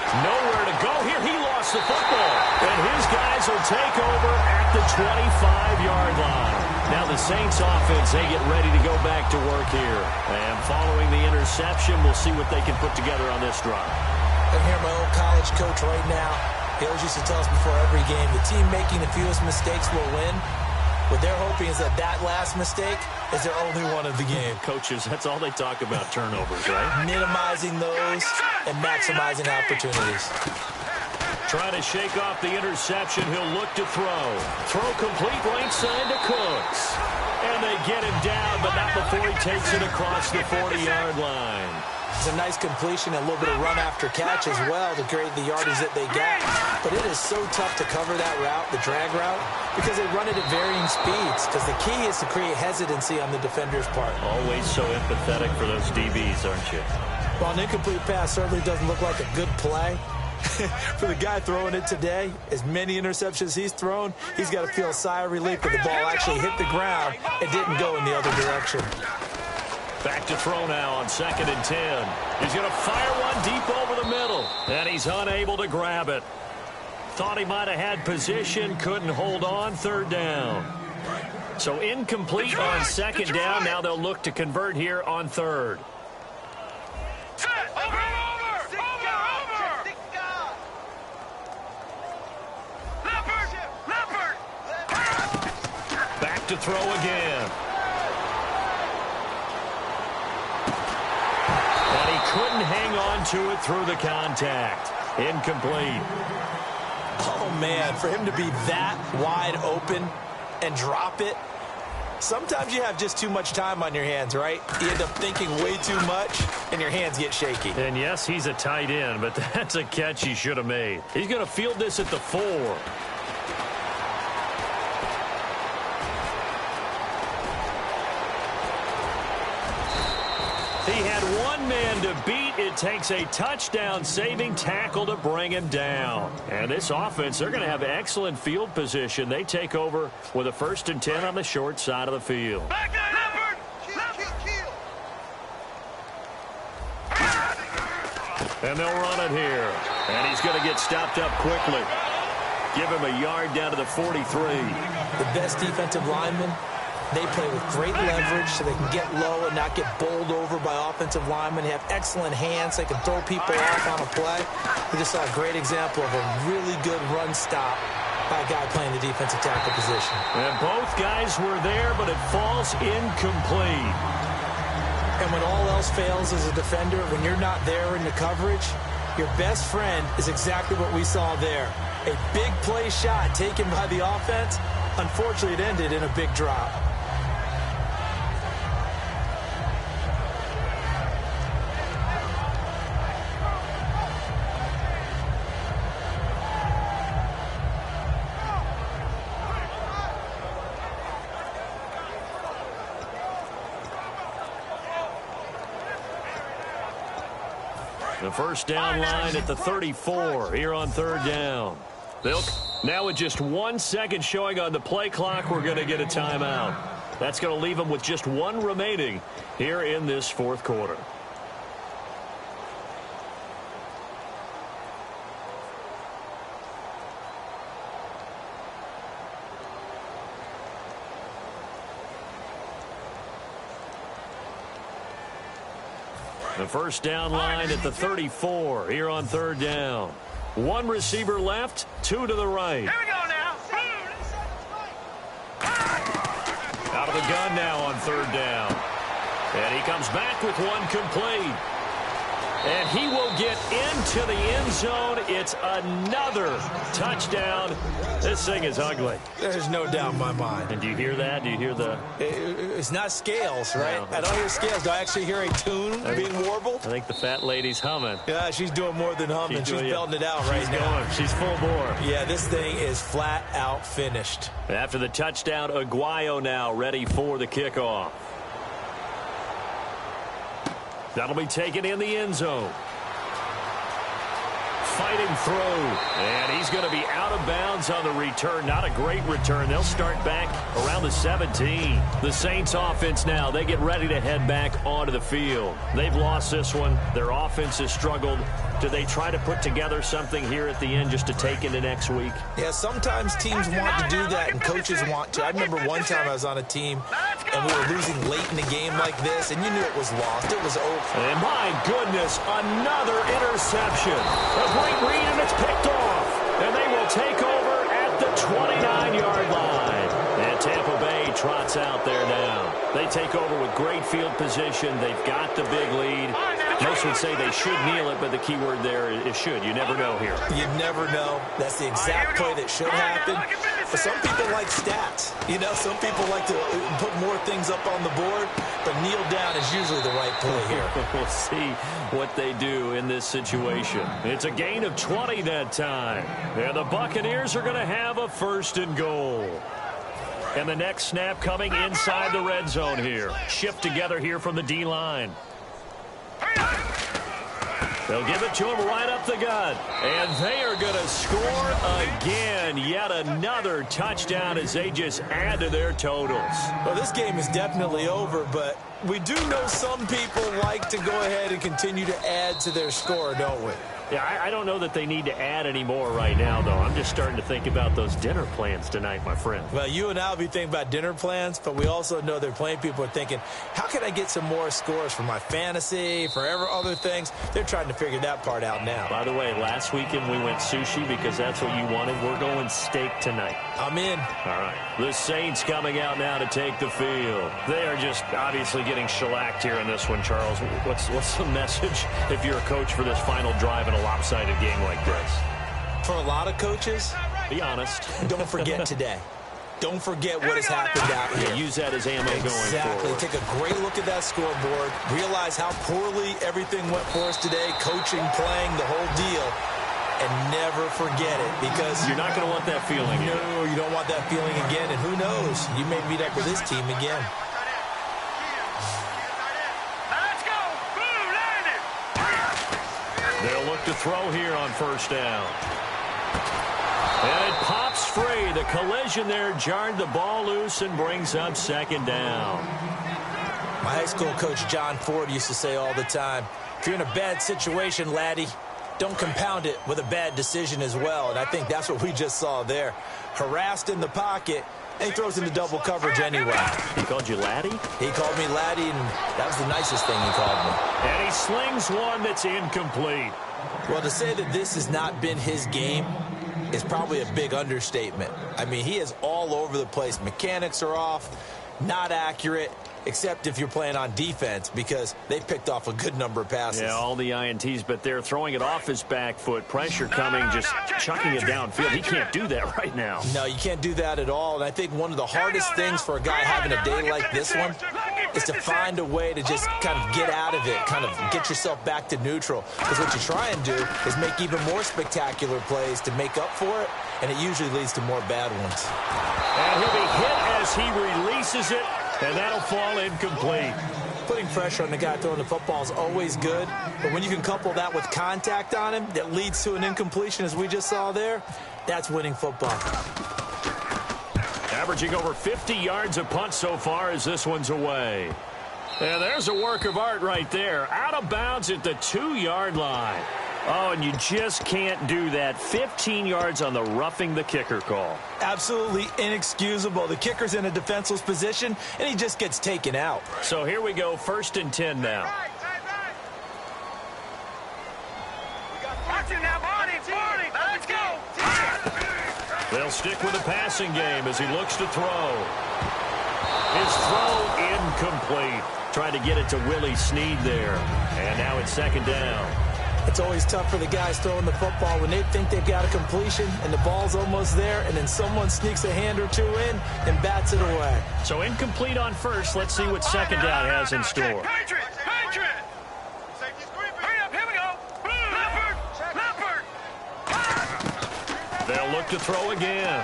Nowhere to go here. He lost the football. And his guys will take over at the 25-yard line. Now the Saints offense, they get ready to go back to work here. And following the interception, we'll see what they can put together on this drive. I can hear my old college coach right now. He always used to tell us before every game, the team making the fewest mistakes will win. What they're hoping is that last mistake is their only one of the game. Coaches, that's all they talk about, turnovers, right? Minimizing those and maximizing opportunities. Trying to shake off the interception. He'll look to throw. Throw complete right side to Cooks. And they get him down, but not before he takes it across the 40-yard line. It's a nice completion and a little bit of run after catch as well to create the yardage that they got. But it is so tough to cover that route, the drag route, because they run it at varying speeds. Because the key is to create hesitancy on the defender's part. Always so empathetic for those DBs, aren't you? Well, an incomplete pass certainly doesn't look like a good play. For the guy throwing it today, as many interceptions he's thrown, he's got to feel a sigh of relief that the ball actually hit the ground and didn't go in the other direction. Back to throw now on 2nd and 10. He's going to fire one deep over the middle, and he's unable to grab it. Thought he might have had position, couldn't hold on, 3rd down. So incomplete on 2nd down. Now they'll look to convert here on 3rd. Back to throw again. And he couldn't hang on to it through the contact. Incomplete. Oh, man, for him to be that wide open and drop it, sometimes you have just too much time on your hands, right? You end up thinking way too much, and your hands get shaky. And, yes, he's a tight end, but that's a catch he should have made. He's going to field this at the 4. He had one man to beat. It takes a touchdown-saving tackle to bring him down. And this offense, they're going to have excellent field position. They take over with a 1st and 10 on the short side of the field. And they'll run it here. And he's going to get stopped up quickly. Give him a yard down to the 43. The best defensive linemen, they play with great leverage so they can get low and not get bowled over by offensive linemen. They have excellent hands. They can throw people off on a play. We just saw a great example of a really good run stop by a guy playing the defensive tackle position. And both guys were there, but it falls incomplete. And when all else fails as a defender, when you're not there in the coverage, your best friend is exactly what we saw there. A big play shot taken by the offense. Unfortunately, it ended in a big drop. The 1st down line at the 34 here on 3rd down. Now with just 1 second showing on the play clock, we're going to get a timeout. That's going to leave them with just 1 remaining here in this 4th quarter. The 1st down line at the 34 here on 3rd down. 1 receiver left, 2 to the right. Here we go now. Out of the gun now on 3rd down. And he comes back with 1 complete. And he will get into the end zone. It's another touchdown. This thing is ugly. There's no doubt in my mind. And do you hear that? Do you hear the... It's not scales, right? No. I don't hear scales. Do I actually hear a tune being warbled? I think the fat lady's humming. Yeah, she's doing more than humming. She's belting it out right now. She's full bore. Yeah, this thing is flat out finished. After the touchdown, Aguayo now ready for the kickoff. That'll be taken in the end zone. Fighting through. And he's going to be out of bounds on the return. Not a great return. They'll start back around the 17. The Saints offense now, they get ready to head back onto the field. They've lost this one. Their offense has struggled. Do they try to put together something here at the end just to take into next week? Yeah, sometimes teams want to do that and coaches want to. I remember one time I was on a team and we were losing late in the game like this, and you knew it was lost. It was over. And my goodness, another interception. A great read, and it's picked off. And they will take over at the 29-yard line. And Tampa Bay trots out there now. They take over with great field position. They've got the big lead. Most would say they should kneel it, but the key word there is should. You never know here. You never know. That's the exact play that should happen. But some people like stats. You know, some people like to put more things up on the board, but kneel down is usually the right play here. We'll see what they do in this situation. It's a gain of 20 that time. And the Buccaneers are going to have a 1st and goal. And the next snap coming inside the red zone here. Shift together here from the D-line. They'll give it to him right up the gut. And they are going to score again. Yet another touchdown as they just add to their totals. Well, this game is definitely over, but we do know some people like to go ahead and continue to add to their score, don't we? Yeah, I don't know that they need to add any more right now, though. I'm just starting to think about those dinner plans tonight, my friend. Well, you and I will be thinking about dinner plans, but we also know they're playing people are thinking, how can I get some more scores for my fantasy, for other things? They're trying to figure that part out now. By the way, last weekend we went sushi because that's what you wanted. We're going steak tonight. I'm in. All right. The Saints coming out now to take the field. They are just obviously getting shellacked here in this one, Charles. What's the message if you're a coach for this final drive in a lopsided game like this? For a lot of coaches, be honest. Don't forget today. Don't forget what has happened out here. Use that as ammo going forward. Exactly. Take a great look at that scoreboard. Realize how poorly everything went for us today. Coaching, playing, the whole deal. And never forget it, because you're not going to want that feeling. No, you don't want that feeling again. And who knows? You may meet up with this team again. Let's go. Boom, landed. They'll look to throw here on 1st down. And it pops free. The collision there jarred the ball loose and brings up 2nd down. My high school coach, John Ford, used to say all the time, if you're in a bad situation, laddie, don't compound it with a bad decision as well. And I think that's what we just saw there. Harassed in the pocket, and he throws into double coverage anyway. He called you laddie? He called me laddie, and that was the nicest thing he called me. And he slings one that's incomplete. Well, to say that this has not been his game is probably a big understatement. I mean, he is all over the place. Mechanics are off, not accurate, except if you're playing on defense, because they picked off a good number of passes. Yeah, all the INTs, but they're throwing it off his back foot. Pressure coming, just chucking it downfield. He can't do that right now. No, you can't do that at all. And I think one of the hardest things for a guy having a day like this one is to find a way to just kind of get out of it, kind of get yourself back to neutral. Because what you try and do is make even more spectacular plays to make up for it, and it usually leads to more bad ones. And he'll be hit as he releases it. And that'll fall incomplete. Putting pressure on the guy throwing the football is always good, but when you can couple that with contact on him that leads to an incompletion, as we just saw there, that's winning football. Averaging over 50 yards a punt so far as this one's away. And there's a work of art right there. Out of bounds at the 2-yard line. Oh, and you just can't do that. 15 yards on the roughing the kicker call. Absolutely inexcusable. The kicker's in a defenseless position, and he just gets taken out. So here we go, 1st and 10 now. Watch it now, Barney. Let's go. They'll stick with the passing game as he looks to throw. His throw incomplete. Trying to get it to Willie Snead there. And now it's 2nd down. It's always tough for the guys throwing the football when they think they've got a completion and the ball's almost there, and then someone sneaks a hand or two in and bats it away. So incomplete on 1st. Let's see what 2nd down has in store. Patriot. Hurry up, here we go. Leopard. They'll look to throw again.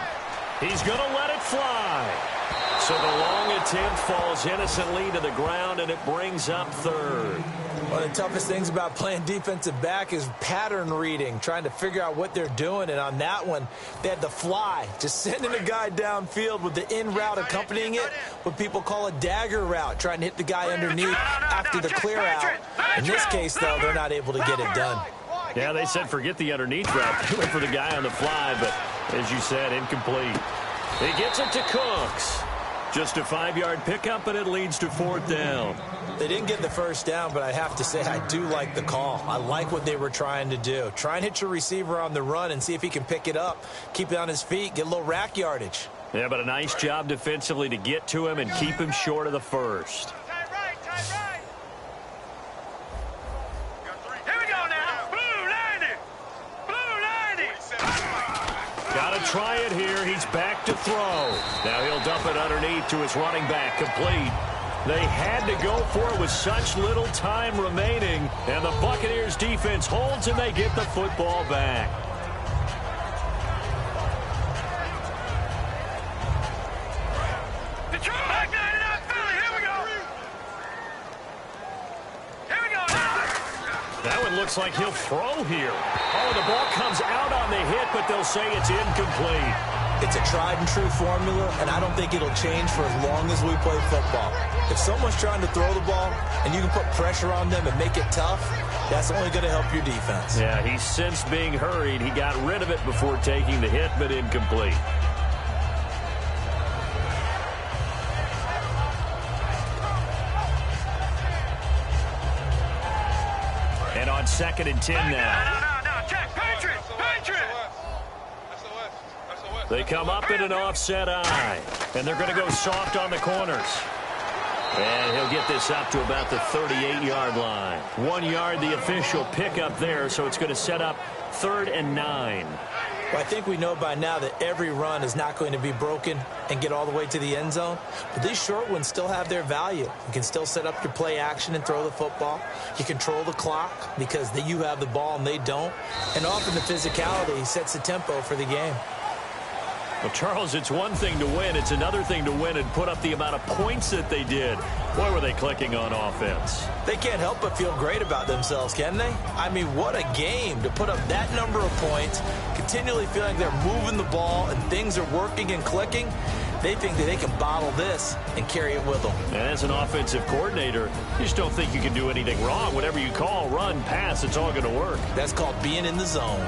He's going to let it fly. So the long attempt falls innocently to the ground, and it brings up 3rd. One of the toughest things about playing defensive back is pattern reading, trying to figure out what they're doing. And on that one, they had the fly, just sending a guy downfield with the in route accompanying it, what people call a dagger route, trying to hit the guy underneath after the clear out. In this case, though, they're not able to get it done. Yeah, they said forget the underneath route. They went for the guy on the fly, but as you said, incomplete. He gets it to Cooks. Just a 5-yard pickup, and it leads to 4th down. They didn't get the 1st down, but I have to say I do like the call. I like what they were trying to do. Try and hit your receiver on the run and see if he can pick it up, keep it on his feet, get a little rack yardage. Yeah, but a nice job defensively to get to him and keep him short of the 1st. to try it here. He's back to throw. Now he'll dump it underneath to his running back. Complete. They had to go for it with such little time remaining. And the Buccaneers defense holds and they get the football back. Back 99 Philly. Here we go. Here we go. That one looks like he'll throw here. Oh, the ball comes out on the hit, but they'll say it's incomplete. It's a tried-and-true formula, and I don't think it'll change for as long as we play football. If someone's trying to throw the ball and you can put pressure on them and make it tough, that's only going to help your defense. Yeah, he's since being hurried. He got rid of it before taking the hit, but incomplete. And on 2nd and 10 now. No. Check. Patriot. They come up in an offset eye, and they're going to go soft on the corners. And he'll get this up to about the 38-yard line. 1 yard, the official pickup there, so it's going to set up 3rd and 9. Well, I think we know by now that every run is not going to be broken and get all the way to the end zone. But these short ones still have their value. You can still set up your play action and throw the football. You control the clock because you have the ball and they don't. And often the physicality sets the tempo for the game. Well, Charles, it's one thing to win. It's another thing to win and put up the amount of points that they did. Boy, were they clicking on offense. They can't help but feel great about themselves, can they? I mean, what a game to put up that number of points, continually feeling they're moving the ball and things are working and clicking. They think that they can bottle this and carry it with them. And as an offensive coordinator, you just don't think you can do anything wrong. Whatever you call, run, pass, it's all going to work. That's called being in the zone.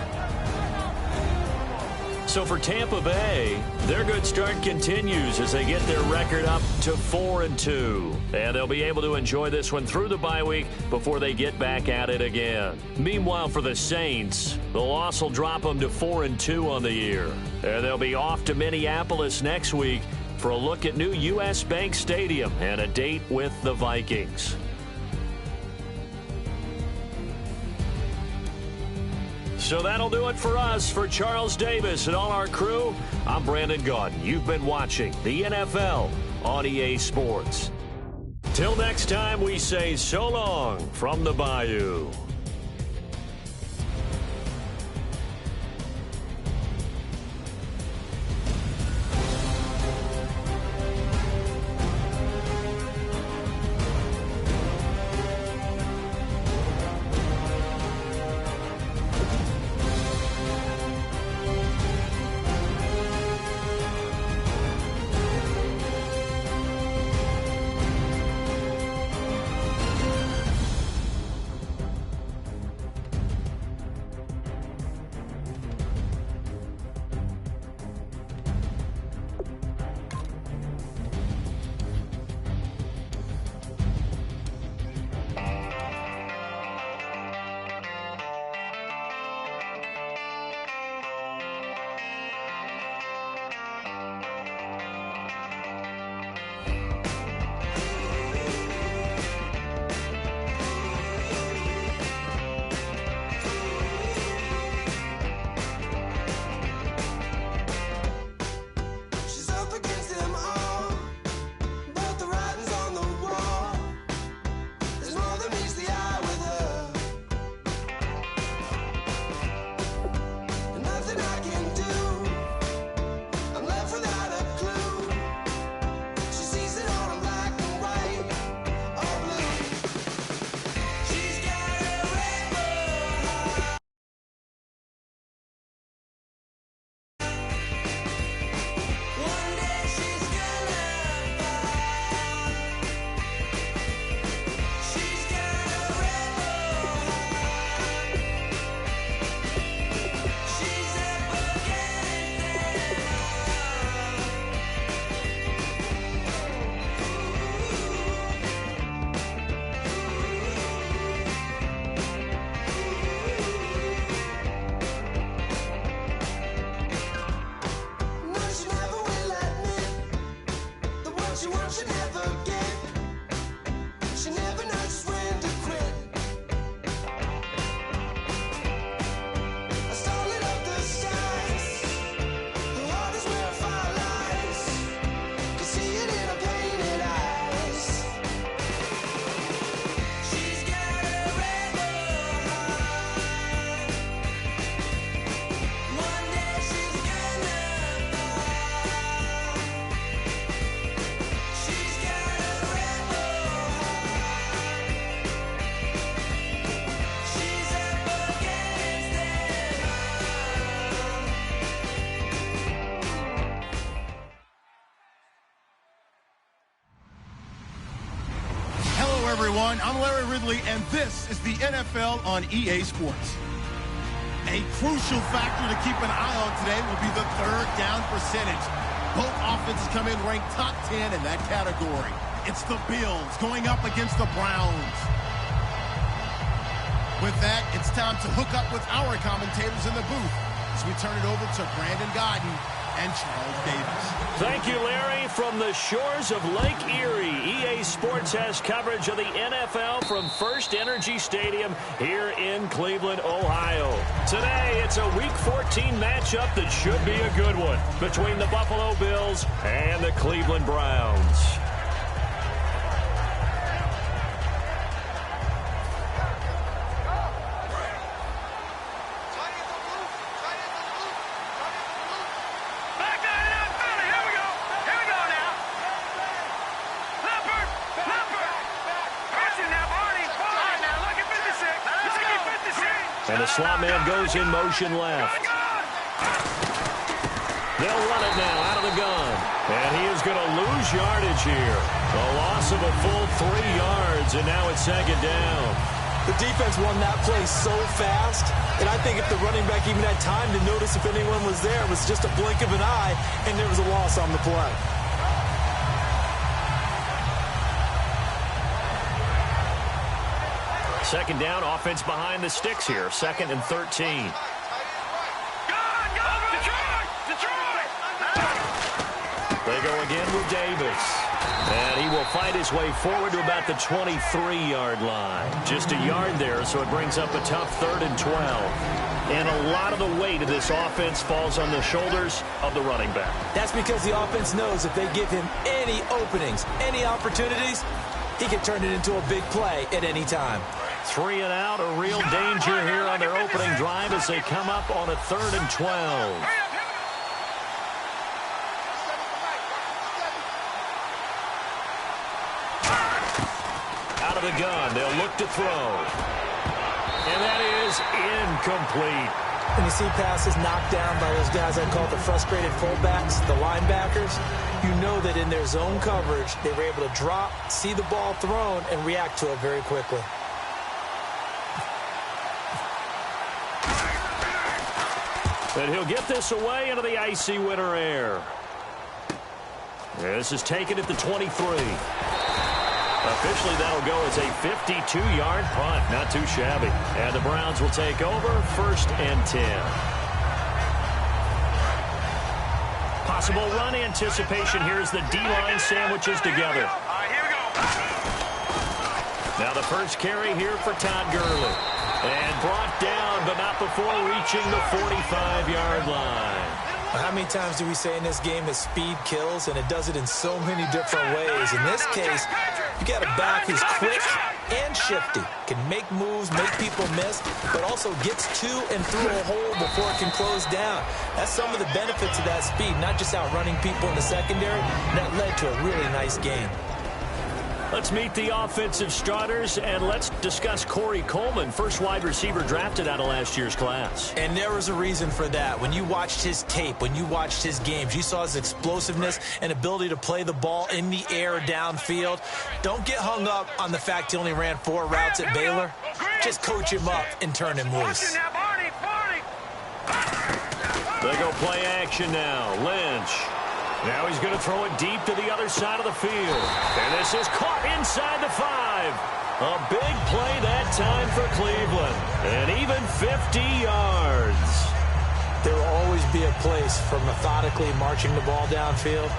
So for Tampa Bay, their good start continues as they get their record up to 4-2. And they'll be able to enjoy this one through the bye week before they get back at it again. Meanwhile, for the Saints, the loss will drop them to 4-2 on the year. And they'll be off to Minneapolis next week for a look at new U.S. Bank Stadium and a date with the Vikings. So that'll do it for us. For Charles Davis and all our crew, I'm Brandon Gaudin. You've been watching the NFL on EA Sports. Till next time, we say so long from the Bayou. everyone. I'm Larry Ridley, and this is the NFL on EA Sports. A crucial factor to keep an eye on today will be the third down percentage. Both offenses come in ranked top 10 in that category. It's the Bills going up against the Browns. With that, it's time to hook up with our commentators in the booth as we turn it over to Brandon Godden and Charles Davis. Thank you, Larry. From the shores of Lake Erie, EA Sports has coverage of the NFL from First Energy Stadium here in Cleveland, Ohio. Today, it's a Week 14 matchup that should be a good one between the Buffalo Bills and the Cleveland Browns. And the slot man goes in motion left. They'll run it now out of the gun. And he is going to lose yardage here. A loss of a full 3 yards, and now it's second down. The defense won that play so fast, and I think if the running back even had time to notice if anyone was there, it was just a blink of an eye, and there was a loss on the play. Second down, offense behind the sticks here. 2nd and 13. They go again with Davis. And he will fight his way forward to about the 23-yard line. Just a yard there, so it brings up a tough 3rd and 12. And a lot of the weight of this offense falls on the shoulders of the running back. That's because the offense knows if they give him any openings, any opportunities, he can turn it into a big play at any time. 3 and out, a real danger here on their opening drive as they come up on a 3rd and 12. Out of the gun, they'll look to throw. And that is incomplete. When you see passes knocked down by those guys I call the frustrated fullbacks, the linebackers, you know that in their zone coverage, they were able to drop, see the ball thrown, and react to it very quickly. And he'll get this away into the icy winter air. This is taken at the 23. Officially, that'll go as a 52-yard punt. Not too shabby. And the Browns will take over 1st and 10. Possible run anticipation here as the D-line sandwiches together. Now the first carry here for Todd Gurley. And brought down, but not before reaching the 45-yard line. How many times do we say in this game that speed kills, and it does it in so many different ways? In this case, you got a back who's quick and shifty, can make moves, make people miss, but also gets to and through a hole before it can close down. That's some of the benefits of that speed, not just outrunning people in the secondary, and that led to a really nice game. Let's meet the offensive starters, and let's discuss Corey Coleman, first wide receiver drafted out of last year's class. And there was a reason for that. When you watched his tape, when you watched his games, you saw his explosiveness and ability to play the ball in the air downfield. Don't get hung up on the fact he only ran 4 routes at Baylor. Just coach him up and turn him loose. They go play action now. Lynch. Now he's going to throw it deep to the other side of the field. And this is caught inside the 5. A big play that time for Cleveland. And even 50 yards. There will always be a place for methodically marching the ball downfield.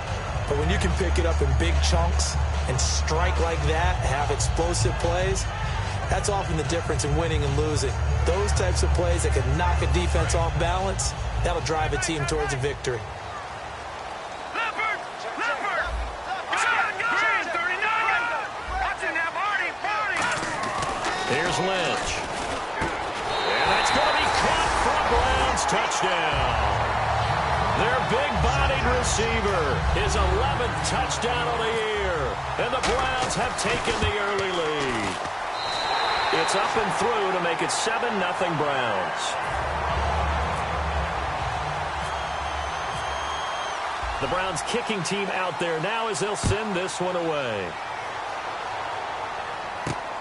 But when you can pick it up in big chunks and strike like that, have explosive plays, that's often the difference in winning and losing. Those types of plays that can knock a defense off balance, that'll drive a team towards a victory. Here's Lynch. And that's going to be caught for a Browns touchdown. Their big-bodied receiver, his 11th touchdown of the year. And the Browns have taken the early lead. It's up and through to make it 7-0 Browns. The Browns kicking team out there now as they'll send this one away.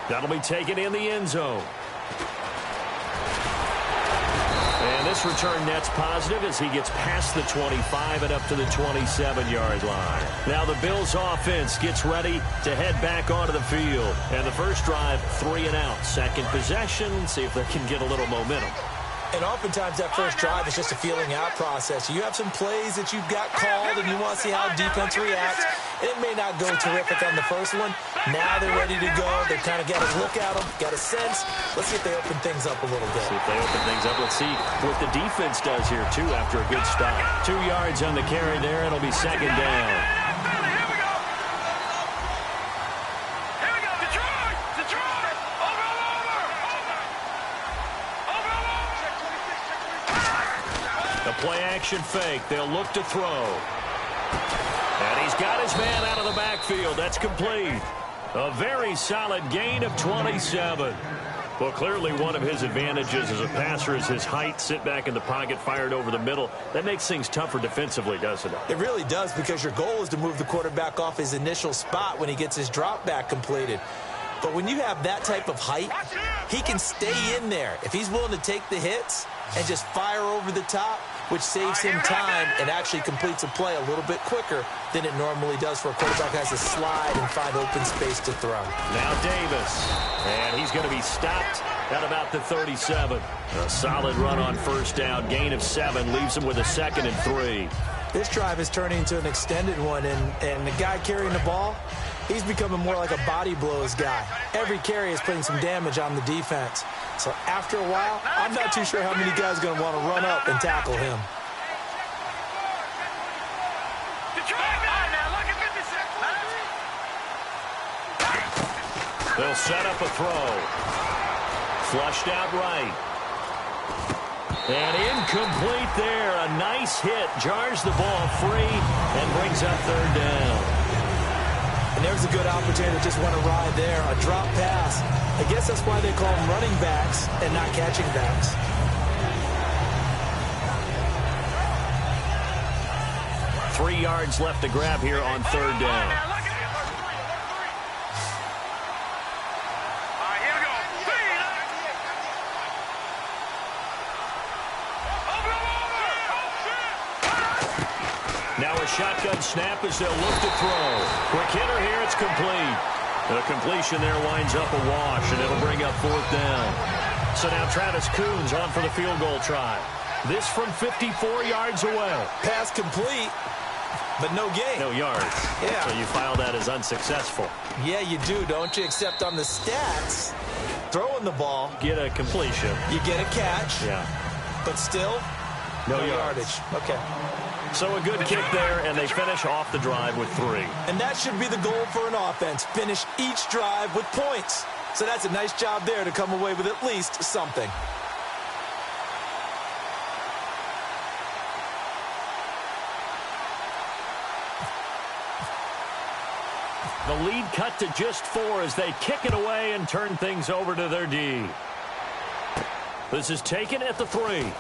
That'll be taken in the end zone. And this return net's positive as he gets past the 25 and up to the 27-yard line. Now the Bills offense gets ready to head back onto the field. And the first drive, 3 and out. Second possession, see if they can get a little momentum. And oftentimes that first drive is just a feeling out process. You have some plays that you've got called and you want to see how defense reacts. It may not go terrific on the first one. Now they're ready to go. They've kind of got a look at them, got a sense. Let's see if they open things up a little bit. See if they open things up. Let's see what the defense does here, too, after a good stop. 2 yards on the carry there. It'll be second down. Play-action fake. They'll look to throw. And he's got his man out of the backfield. That's complete. A very solid gain of 27. Well, clearly one of his advantages as a passer is his height. Sit back in the pocket, fired over the middle. That makes things tougher defensively, doesn't it? It really does, because your goal is to move the quarterback off his initial spot when he gets his drop back completed. But when you have that type of height, he can stay in there. If he's willing to take the hits and just fire over the top, which saves him time and actually completes a play a little bit quicker than it normally does for a quarterback who has to slide and find open space to throw. Now Davis, and he's going to be stopped at about the 37. A solid run on first down, gain of 7, leaves him with a 2nd and 3. This drive is turning into an extended one, and the guy carrying the ball, he's becoming more like a body blows guy. Every carry is putting some damage on the defense. So after a while, I'm not too sure how many guys are going to want to run up and tackle him. They'll set up a throw. Flushed out right. And incomplete there. A nice hit. Jars the ball free and brings up third down. And there's a good opportunity to just want to ride there. A drop pass. I guess that's why they call them running backs and not catching backs. Three yards left to grab here on third down. Now a shotgun snap as they'll look to throw. Quick hitter here, it's complete. The completion there winds up a wash, and it'll bring up fourth down. So now Travis Coons on for the field goal try. This from 54 yards away. Pass complete, but no gain. No yards. Yeah. So you file that as unsuccessful. Yeah, you do, don't you? Except on the stats, throwing the ball. Get a completion. You get a catch. Yeah. But still, no yardage. Okay. So a good kick there, and they finish off the drive with 3. And that should be the goal for an offense. Finish each drive with points. So that's a nice job there to come away with at least something. The lead cut to just 4 as they kick it away and turn things over to their D. This is taken at the 3.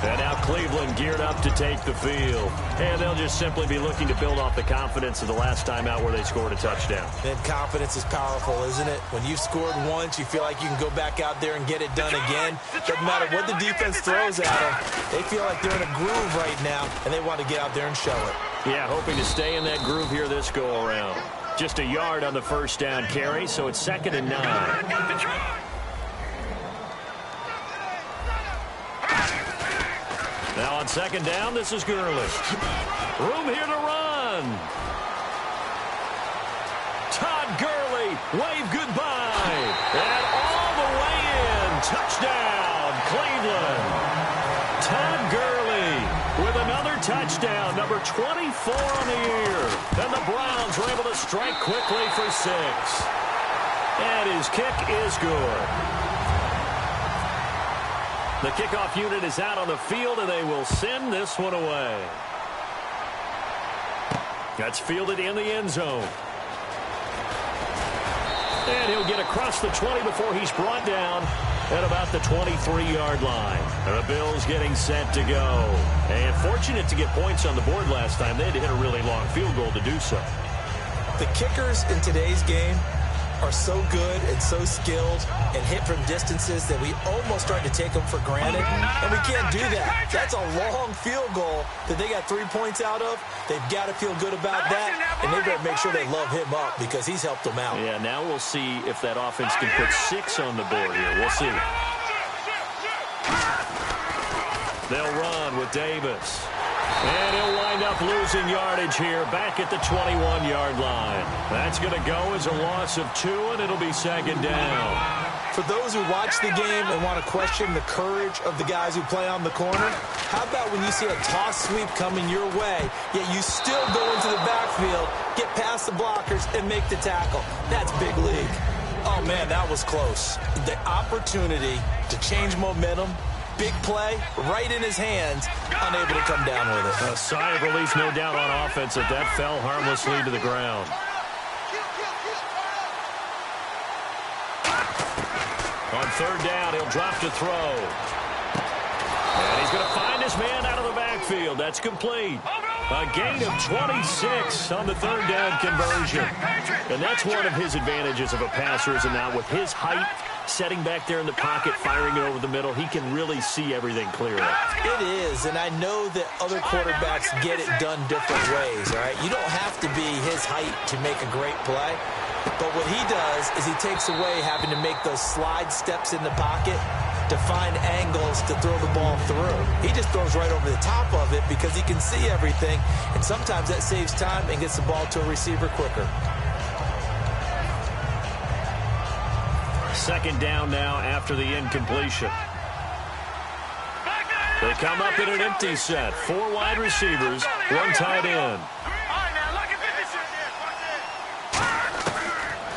And now Cleveland geared up to take the field. And they'll just simply be looking to build off the confidence of the last time out where they scored a touchdown. And confidence is powerful, isn't it? When you've scored once, you feel like you can go back out there and get it done again. Doesn't matter what the defense throws at them. They feel like they're in a groove right now, and they want to get out there and show it. Yeah, hoping to stay in that groove here this go-around. Just a yard on the first down carry, so it's 2nd and 9. Now on 2nd down, this is Gurley. Room here to run. Todd Gurley, wave goodbye. And all the way in. Touchdown, Cleveland. Todd Gurley with another touchdown, number 24 on the year. And the Browns were able to strike quickly for 6. And his kick is good. The kickoff unit is out on the field, and they will send this one away. That's fielded in the end zone. And he'll get across the 20 before he's brought down at about the 23-yard line. The Bills getting set to go. And fortunate to get points on the board last time. They had to hit a really long field goal to do so. The kickers in today's game are so good and so skilled and hit from distances that we almost start to take them for granted, and we can't do that. That's a long field goal that they got 3 points out of. They've got to feel good about that, and they better make sure they love him up because he's helped them out. Yeah, now we'll see if that offense can put 6 on the board here. We'll see. They'll run with Davis. And he'll wind up losing yardage here back at the 21-yard line. That's going to go as a loss of 2, and it'll be second down. For those who watch the game and want to question the courage of the guys who play on the corner, how about when you see a toss sweep coming your way, yet you still go into the backfield, get past the blockers, and make the tackle? That's big league. Oh, man, that was close. The opportunity to change momentum, big play, right in his hands, unable to come down with it. A sigh of relief, no doubt, on offense if that fell harmlessly to the ground. On third down, he'll drop to throw. And he's going to find his man out of the backfield. That's complete. A gain of 26 on the third down conversion. And that's one of his advantages of a passer, is now with his height, setting back there in the pocket, firing it over the middle, he can really see everything clearly. It is, and I know that other quarterbacks get it done different ways, all right? You don't have to be his height to make a great play, but what he does is he takes away having to make those slide steps in the pocket to find angles to throw the ball through. He just throws right over the top of it because he can see everything, and sometimes that saves time and gets the ball to a receiver quicker. Second down now after the incompletion. They come up in an empty set. 4 wide receivers, 1 tight end.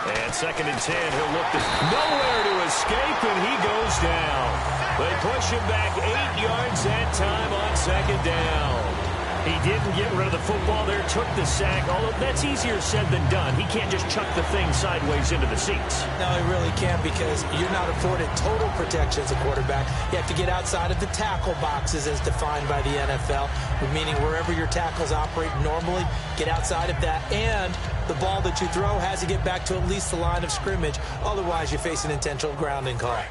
And second and 10, he'll look to nowhere to escape, and he goes down. They push him back 8 yards that time on second down. He didn't get rid of the football there, took the sack, although that's easier said than done. He can't just chuck the thing sideways into the seats. No, he really can't, because you're not afforded total protection as a quarterback. You have to get outside of the tackle boxes as defined by the NFL, meaning wherever your tackles operate normally, get outside of that, and the ball that you throw has to get back to at least the line of scrimmage. Otherwise, you face an intentional grounding call.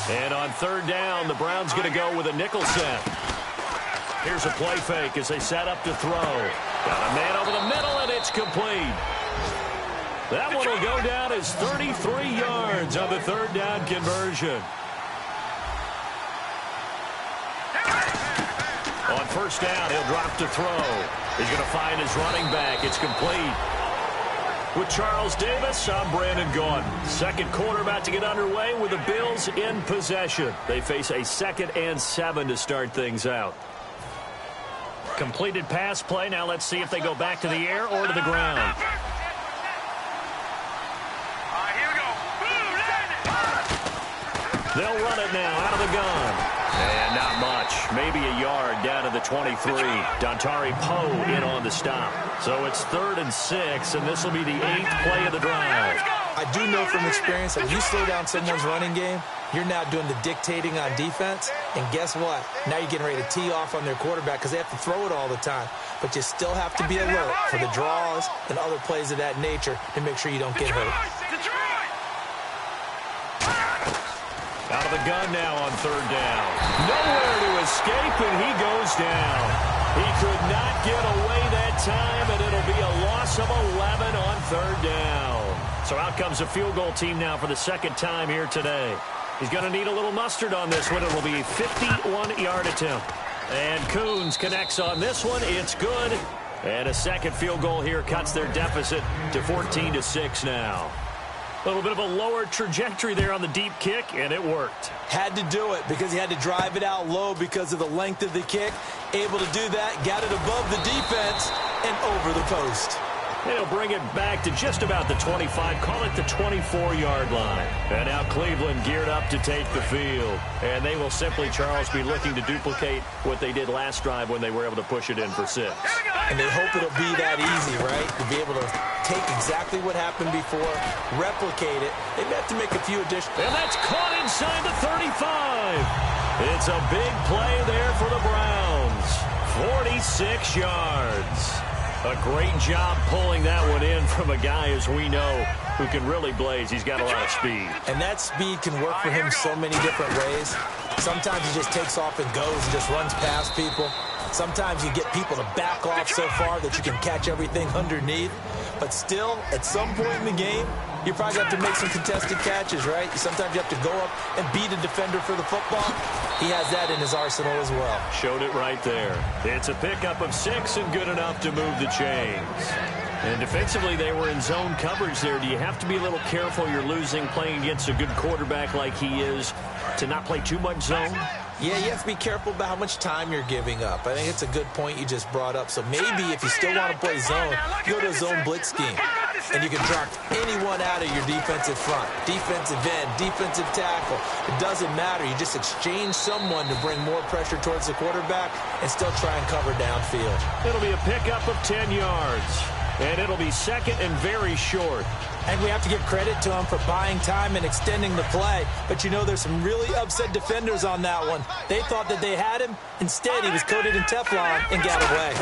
And on third down, the Browns going to go with a nickel set. Here's a play fake as they set up to throw. Got a man over the middle, and it's complete. That one will go down as 33 yards on the third down conversion. On first down, he'll drop to throw. He's going to find his running back. It's complete. With Charles Davis, I'm Brandon Gordon. Second quarter about to get underway with the Bills in possession. They face a 2nd and 7 to start things out. Completed pass play. Now let's see if they go back to the air or to the ground. Here we go. They'll run it now out of the gun. And not much. Maybe a yard down to the 23. Dontari Poe in on the stop. So it's 3rd and 6, and this will be the 8th play of the drive. I do know from experience that when you slow down someone's running game, you're now doing the dictating on defense. And guess what? Now you're getting ready to tee off on their quarterback because they have to throw it all the time. But you still have to be alert for the draws and other plays of that nature to make sure you don't get hurt. Out of the gun now on third down. Nowhere to escape, and he goes down. He could not get away that time, and it'll be a loss of 11 on third down. So out comes the field goal team now for the 2nd time here today. He's going to need a little mustard on this one. It will be a 51-yard attempt. And Coons connects on this one. It's good. And a second field goal here cuts their deficit to 14-6 now. A little bit of a lower trajectory there on the deep kick, and it worked. Had to do it because he had to drive it out low because of the length of the kick. Able to do that, got it above the defense and over the post. And he'll bring it back to just about the 25, call it the 24-yard line. And now Cleveland geared up to take the field. And they will simply, Charles, be looking to duplicate what they did last drive when they were able to push it in for 6. And they hope it'll be that easy, right? To be able to take exactly what happened before, replicate it. They have to make a few additions. And that's caught inside the 35. It's a big play there for the Browns. 46 yards. A great job pulling that one in from a guy, as we know, who can really blaze. He's got a lot of speed. And that speed can work for him so many different ways. Sometimes he just takes off and goes and just runs past people. Sometimes you get people to back off so far that you can catch everything underneath. But still, at some point in the game, you probably have to make some contested catches, right? Sometimes you have to go up and beat a defender for the football. He has that in his arsenal as well. Showed it right there. It's a pickup of 6 and good enough to move the chains. And defensively, they were in zone coverage there. Do you have to be a little careful? You're losing playing against a good quarterback like he is to not play too much zone? Yeah, you have to be careful about how much time you're giving up. I think it's a good point you just brought up. So maybe if you still want to play zone, you go to a zone blitz scheme. And you can drop anyone out of your defensive front. Defensive end, defensive tackle. It doesn't matter. You just exchange someone to bring more pressure towards the quarterback and still try and cover downfield. It'll be a pickup of 10 yards. And it'll be second and very short. And we have to give credit to him for buying time and extending the play. But you know, there's some really upset defenders on that one. They thought that they had him. Instead, he was coated in Teflon and got away.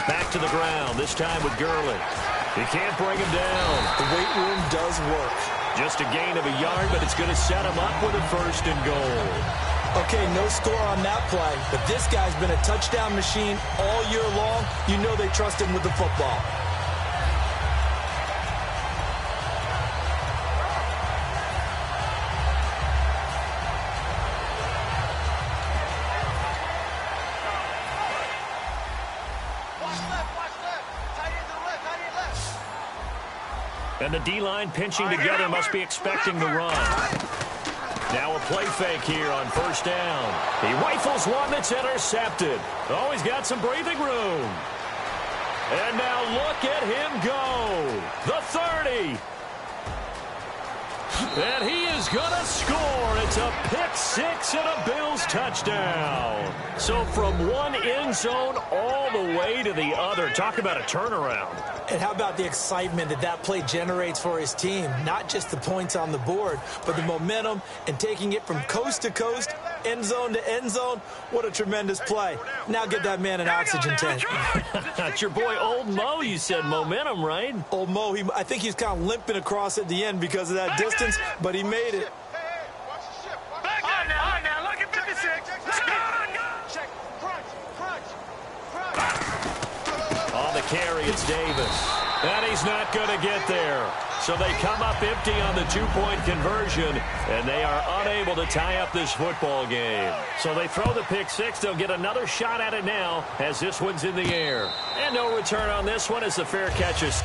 Back to the ground, this time with Gurley. He can't bring him down. The weight room does work. Just a gain of a yard, but it's going to set him up with a 1st and goal. Okay, no score on that play, but this guy's been a touchdown machine all year long. You know they trust him with the football. And the D-line pinching together must be expecting the run. Now a play fake here on 1st down. He rifles one that's intercepted. Oh, he's got some breathing room. And now look at him go. The 30. And he is going to score. It's a pick 6 and a Bills touchdown. So from one end zone all the way to the other. Talk about a turnaround. And how about the excitement that that play generates for his team? Not just the points on the board, but the momentum and taking it from coast to coast, end zone to end zone. What a tremendous play. Now get that man an oxygen tank. That's your boy Old Mo. You said momentum, right? Old Mo, I think he's kind of limping across at the end because of that distance, but he made it. Back on now, look at 56. Check, crunch. On the carry, it's Davis. And he's not going to get there. So they come up empty on the 2-point conversion, and they are unable to tie up this football game. So they throw the pick 6. They'll get another shot at it now as this one's in the air. And no return on this one as the fair catch is...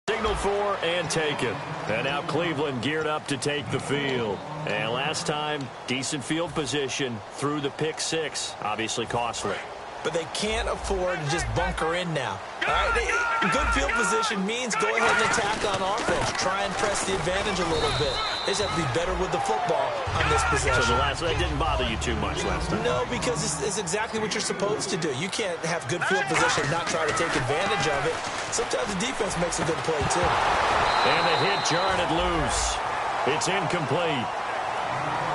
Signal for and taken. And now Cleveland geared up to take the field. And last time, decent field position through the pick 6. Obviously costly. but they can't afford to just bunker in now. All right? Good field position means go ahead and attack on offense. Try and press the advantage a little bit. They just have to be better with the football on this possession. So that didn't bother you too much last time? No, because it's exactly what you're supposed to do. You can't have good field position and not try to take advantage of it. Sometimes the defense makes a good play, too. And the hit jarred it loose. It's incomplete.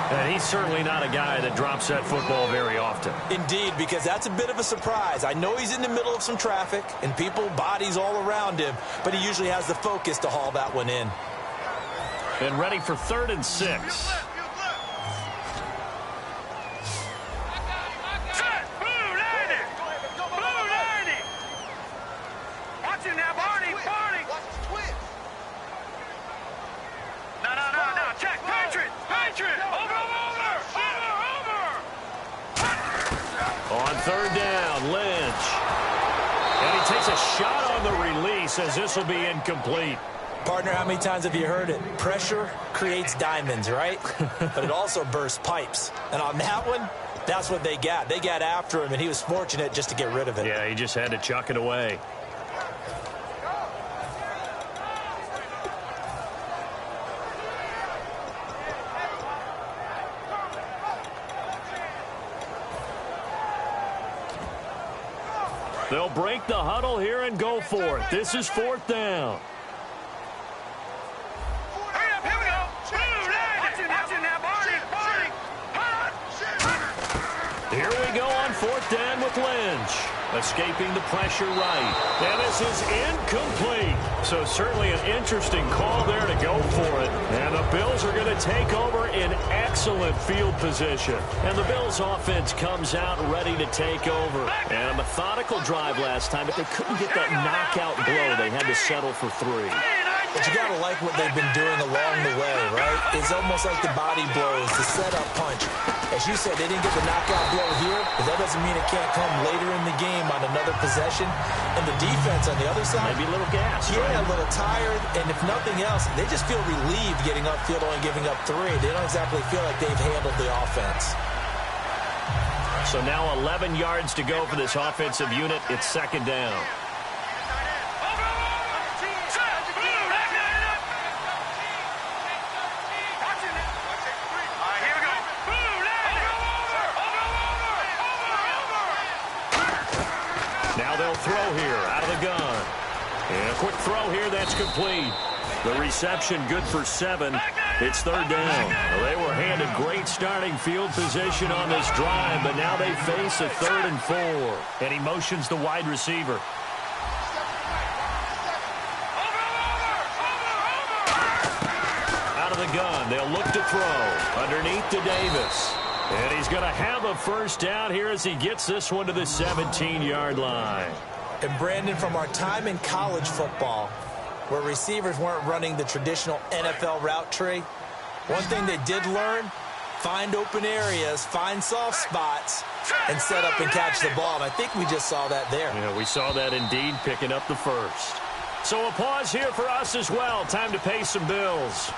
And he's certainly not a guy that drops that football very often. Indeed, because that's a bit of a surprise. I know he's in the middle of some traffic and people, bodies all around him, but he usually has the focus to haul that one in. And ready for 3rd and 6. Set. Blue 90. Blue 90. Watch him now, Barney. Barney. No. Check. Patriot. Over. On 3rd down, Lynch. And he takes a shot on the release as this will be incomplete. Partner, how many times have you heard it? Pressure creates diamonds, right? But it also bursts pipes. And on that one, that's what they got. They got after him, and he was fortunate just to get rid of it. Yeah, he just had to chuck it away. They'll break the huddle here and go for it. This is 4th down. Hurry up, here we go. Watch him now, Barney. Here we go on 4th down with Lynch. Escaping the pressure right. And this is incomplete. So certainly an interesting call there to go for it. And the Bills are going to take over in excellent field position. And the Bills offense comes out ready to take over. And a methodical drive last time, but they couldn't get that knockout blow. They had to settle for 3. But you got to like what they've been doing along the way, right? It's almost like the body blows, the setup punch. As you said, they didn't get the knockout blow here, but that doesn't mean it can't come later in the game on another possession. And the defense on the other side, maybe a little gas. Yeah, right? A little tired. And if nothing else, they just feel relieved getting upfield, only giving up 3. They don't exactly feel like they've handled the offense. So now 11 yards to go for this offensive unit. It's 2nd down. Now they'll throw here out of the gun. And a quick throw here, that's complete. The reception good for 7. It's 3rd down. Well, they were handed great starting field position on this drive, but now they face a 3rd and 4. And he motions the wide receiver. Out of the gun, they'll look to throw. Underneath to Davis. And he's going to have a 1st down here as he gets this one to the 17-yard line. And Brandon, from our time in college football, where receivers weren't running the traditional NFL route tree, one thing they did learn, find open areas, find soft spots, and set up and catch the ball. And I think we just saw that there. Yeah, we saw that indeed, picking up the 1st. So a pause here for us as well. Time to pay some bills.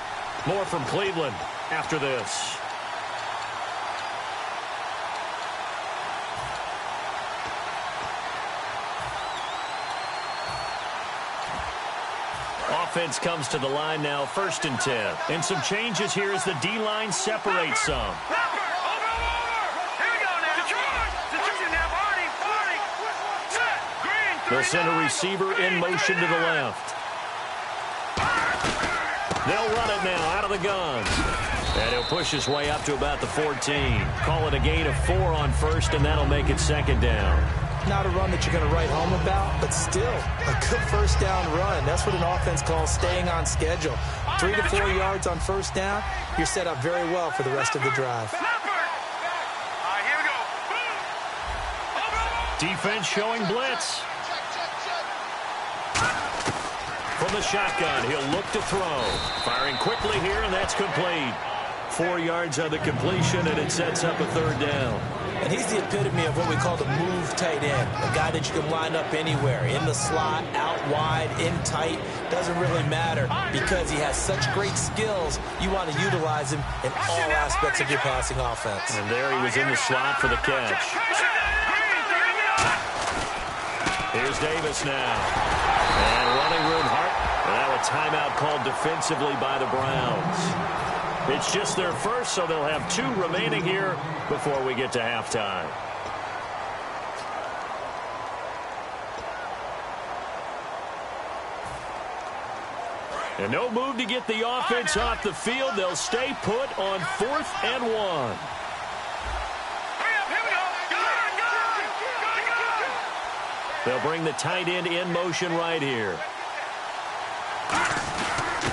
More from Cleveland after this. Offense comes to the line now, 1st and 10. And some changes here as the D-line separates some. They'll send a receiver in motion to the left. They'll run it now out of the gun. And he'll push his way up to about the 14. Call it a gain of 4 on 1st, and that'll make it 2nd down. Not a run that you're going to write home about, but still a good 1st down run. That's what an offense calls staying on schedule. 3 to 4 yards on 1st down, you're set up very well for the rest of the drive. Defense showing blitz. From the shotgun, he'll look to throw. Firing quickly here, and that's complete. 4 yards on the completion, and it sets up a 3rd down. And he's the epitome of what we call the move tight end, a guy that you can line up anywhere, in the slot, out wide, in tight, doesn't really matter because he has such great skills. You want to utilize him in all aspects of your passing offense. And there he was in the slot for the catch. Here's Davis now. And running room, Hart. Now a timeout called defensively by the Browns. It's just their first, so they'll have 2 remaining here before we get to halftime. And no move to get the offense off the field. They'll stay put on 4th and 1. They'll bring the tight end in motion right here.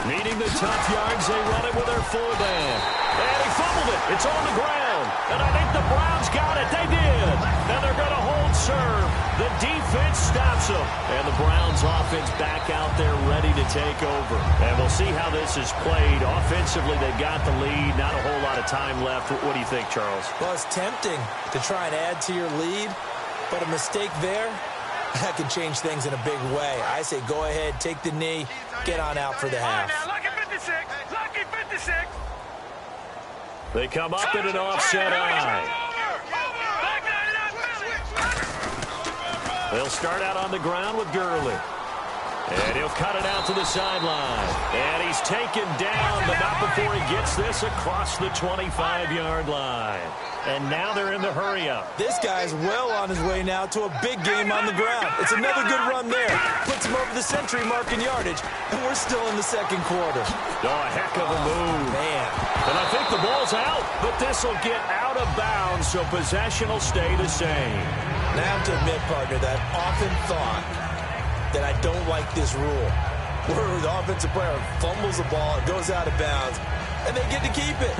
Needing the tough yards, they run it with their fullback. And he fumbled it. It's on the ground. And I think the Browns got it. They did. And they're going to hold serve. The defense stops them. And the Browns offense back out there ready to take over. And we'll see how this is played. Offensively, they've got the lead. Not a whole lot of time left. What do you think, Charles? Well, it's tempting to try and add to your lead. But a mistake there, that can change things in a big way. I say go ahead, take the knee, get on out for the half. Lucky 56. Lucky 56. They come up in an offset eye. They'll start out on the ground with Gurley. And he'll cut it out to the sideline. And he's taken down, but not before he gets this across the 25-yard line. And now they're in the hurry-up. This guy's well on his way now to a big game on the ground. It's another good run there. Puts him over the century mark in yardage, and we're still in the second quarter. Oh, a heck of a move. Man. And I think the ball's out, but this will get out of bounds, so possession will stay the same. Now I have to admit, partner, that I've often thought that I don't like this rule, where the offensive player fumbles the ball, it goes out of bounds, and they get to keep it.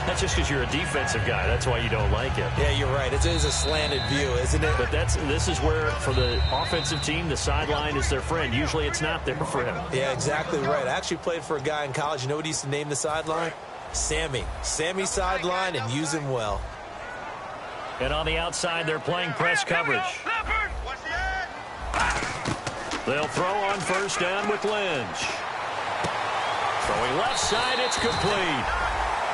That's just because you're a defensive guy. That's why you don't like it. Yeah, you're right. It is a slanted view, isn't it? But this is where, for the offensive team, the sideline is their friend. Usually it's not their friend. Yeah, exactly right. I actually played for a guy in college. You know what he used to name the sideline? Sammy. Sammy sideline, and use him well. And on the outside, they're playing press coverage. They'll throw on first down with Lynch. Throwing left side, it's complete.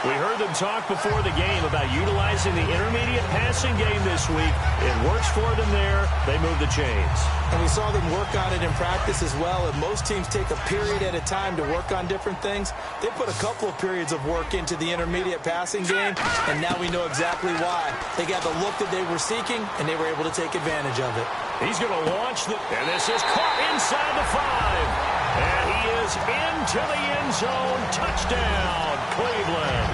We heard them talk before the game about utilizing the intermediate passing game this week. It works for them there. They move the chains. And we saw them work on it in practice as well. And most teams take a period at a time to work on different things. They put a couple of periods of work into the intermediate passing game, and now we know exactly why. They got the look that they were seeking, and they were able to take advantage of it. He's going to launch and this is caught inside the 5. And he is into the end zone. Touchdown, Cleveland.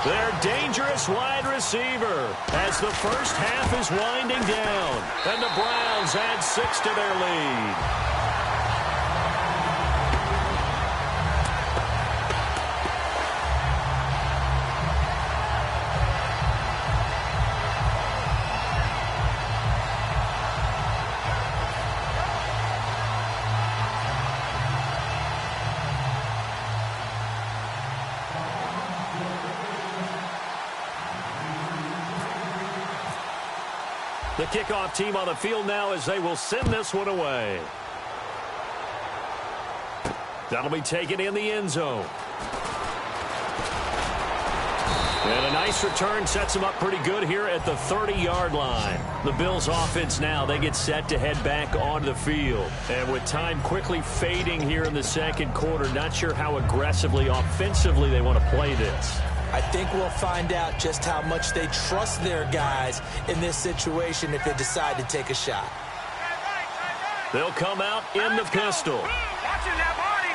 Their dangerous wide receiver as the first half is winding down. And the Browns add 6 to their lead. The kickoff team on the field now as they will send this one away. That'll be taken in the end zone. And a nice return sets them up pretty good here at the 30-yard line. The Bills offense now, they get set to head back onto the field. And with time quickly fading here in the second quarter, not sure how aggressively, offensively they want to play this. I think we'll find out just how much they trust their guys in this situation if they decide to take a shot. They'll come out in the pistol. Watching that body.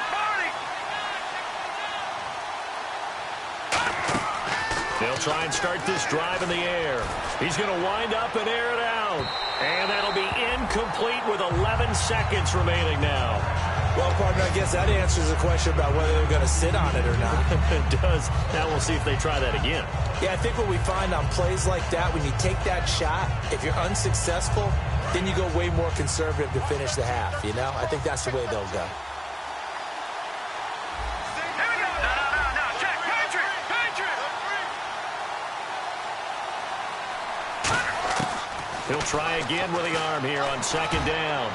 They'll try and start this drive in the air. He's going to wind up and air it out. And that'll be incomplete with 11 seconds remaining now. Well, partner, I guess that answers the question about whether they're going to sit on it or not. It does. Now we'll see if they try that again. Yeah, I think what we find on plays like that, when you take that shot, if you're unsuccessful, then you go way more conservative to finish the half, you know? I think that's the way they'll go. No. Check. Patriot. He'll try again with the arm here on second down.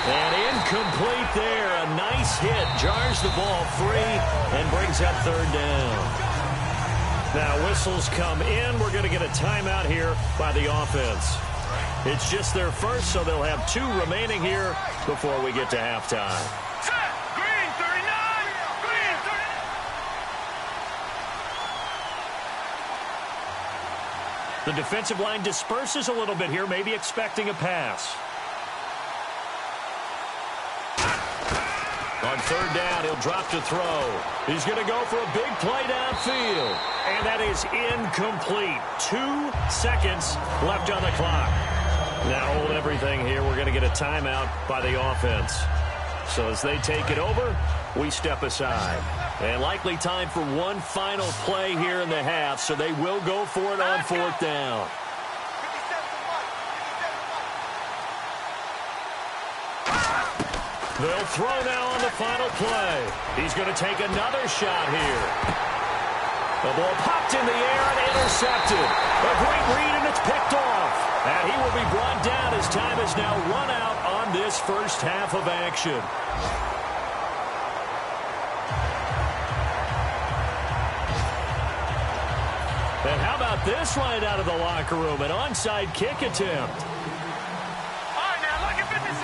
And incomplete there. A nice hit. Jars the ball free and brings up third down. Now whistles come in. We're going to get a timeout here by the offense. It's just their first, so they'll have 2 remaining here before we get to halftime. Set. Green 39. Green 39. The defensive line disperses a little bit here, maybe expecting a pass. On third down, he'll drop to throw. He's going to go for a big play downfield. And that is incomplete. 2 seconds left on the clock. Now hold everything here. We're going to get a timeout by the offense. So as they take it over, we step aside. And likely time for one final play here in the half, so they will go for it on 4th down. They'll throw now on the final play. He's going to take another shot here. The ball popped in the air and intercepted. A great read, and it's picked off. And he will be brought down as time is now run out on this first half of action. And how about this right out of the locker room? An onside kick attempt. All right, now look at fitness.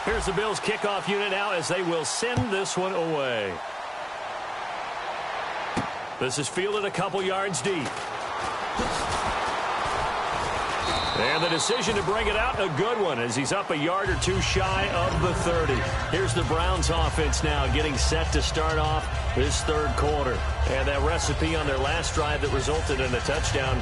Here's the Bills kickoff unit now as they will send this one away. This is fielded a couple yards deep. And the decision to bring it out, a good one, as he's up a yard or 2 shy of the 30. Here's the Browns offense now getting set to start off this 3rd quarter. And that recipe on their last drive that resulted in a touchdown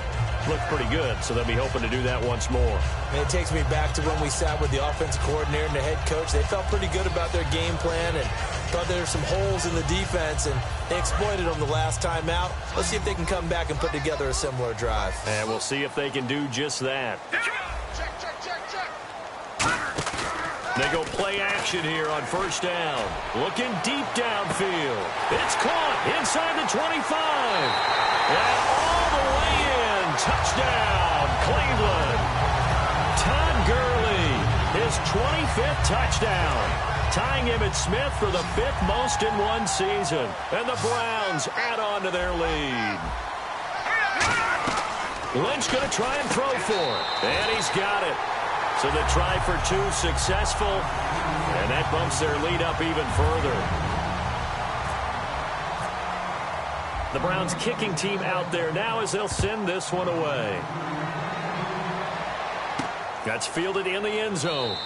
looked pretty good, so they'll be hoping to do that once more. And it takes me back to when we sat with the offensive coordinator and the head coach. They felt pretty good about their game plan and thought there were some holes in the defense, and they exploited them the last time out. Let's see if they can come back and put together a similar drive. And we'll see if they can do just that. They go play action here on 1st down. Looking deep downfield. It's caught inside the 25. And all the way in. Touchdown, Cleveland. Todd Gurley, his 25th touchdown. Tying Emmitt Smith for the 5th most in one season. And the Browns add on to their lead. Lynch going to try and throw for it. And he's got it. So the try for 2 successful. And that bumps their lead up even further. The Browns kicking team out there now as they'll send this one away. That's fielded in the end zone.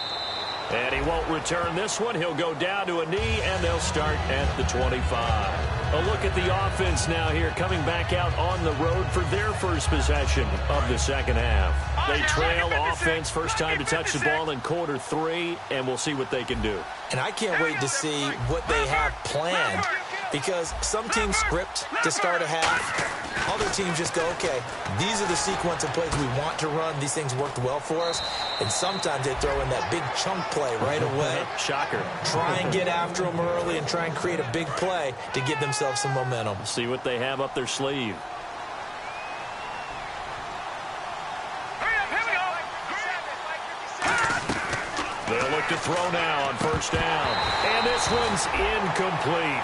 And he won't return this one. He'll go down to a knee, and they'll start at the 25. A look at the offense now here, coming back out on the road for their first possession of the 2nd half. They trail offense, first time to touch the ball in quarter 3, and we'll see what they can do. And I can't wait to see what they have planned, because some teams script to start a half. Other teams just go, okay, these are the sequence of plays we want to run. These things worked well for us. And sometimes they throw in that big chunk play right away. Shocker. Try and get after them early and try and create a big play to give themselves some momentum. See what they have up their sleeve. They'll look to throw now on 1st down. And this one's incomplete.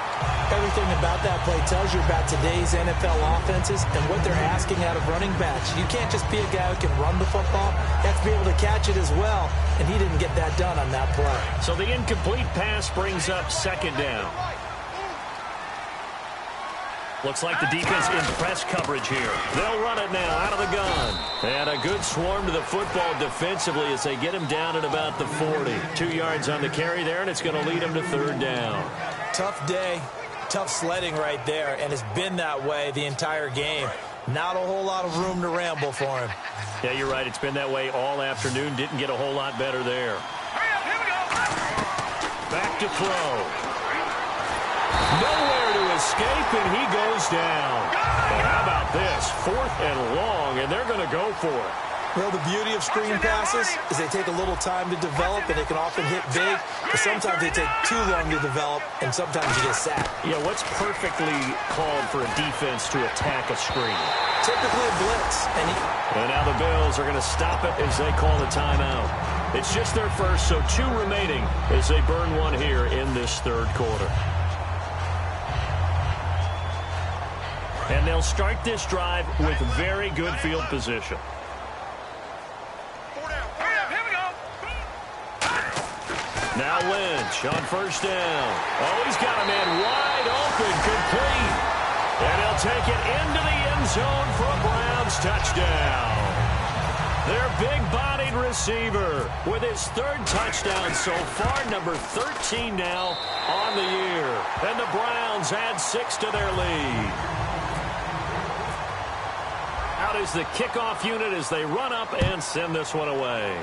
Everything about that play tells you about today's NFL offenses and what they're asking out of running backs. You can't just be a guy who can run the football. You have to be able to catch it as well, and he didn't get that done on that play. So the incomplete pass brings up 2nd down. Looks like the defense in press coverage here. They'll run it now out of the gun. And a good swarm to the football defensively as they get him down at about the 40. 2 yards on the carry there, and it's going to lead him to 3rd down. Tough day, tough sledding right there, and it's been that way the entire game. Not a whole lot of room to ramble for him. Yeah, you're right. It's been that way all afternoon. Didn't get a whole lot better there. Back to throw. Nowhere to escape, and he goes down. And how about this? 4th and long, and they're going to go for it. Well, the beauty of screen passes is they take a little time to develop, and they can often hit big, but sometimes they take too long to develop, and sometimes you get sacked. Yeah, what's perfectly called for a defense to attack a screen? Typically a blitz. And now the Bills are going to stop it as they call the timeout. It's just their first, so 2 remaining as they burn one here in this third quarter. And they'll start this drive with very good field position. Now Lynch on first down. Oh, he's got a man wide open, complete. And he'll take it into the end zone for a Browns touchdown. Their big-bodied receiver with his 3rd touchdown so far, number 13 now on the year. And the Browns add 6 to their lead. Out is the kickoff unit as they run up and send this one away.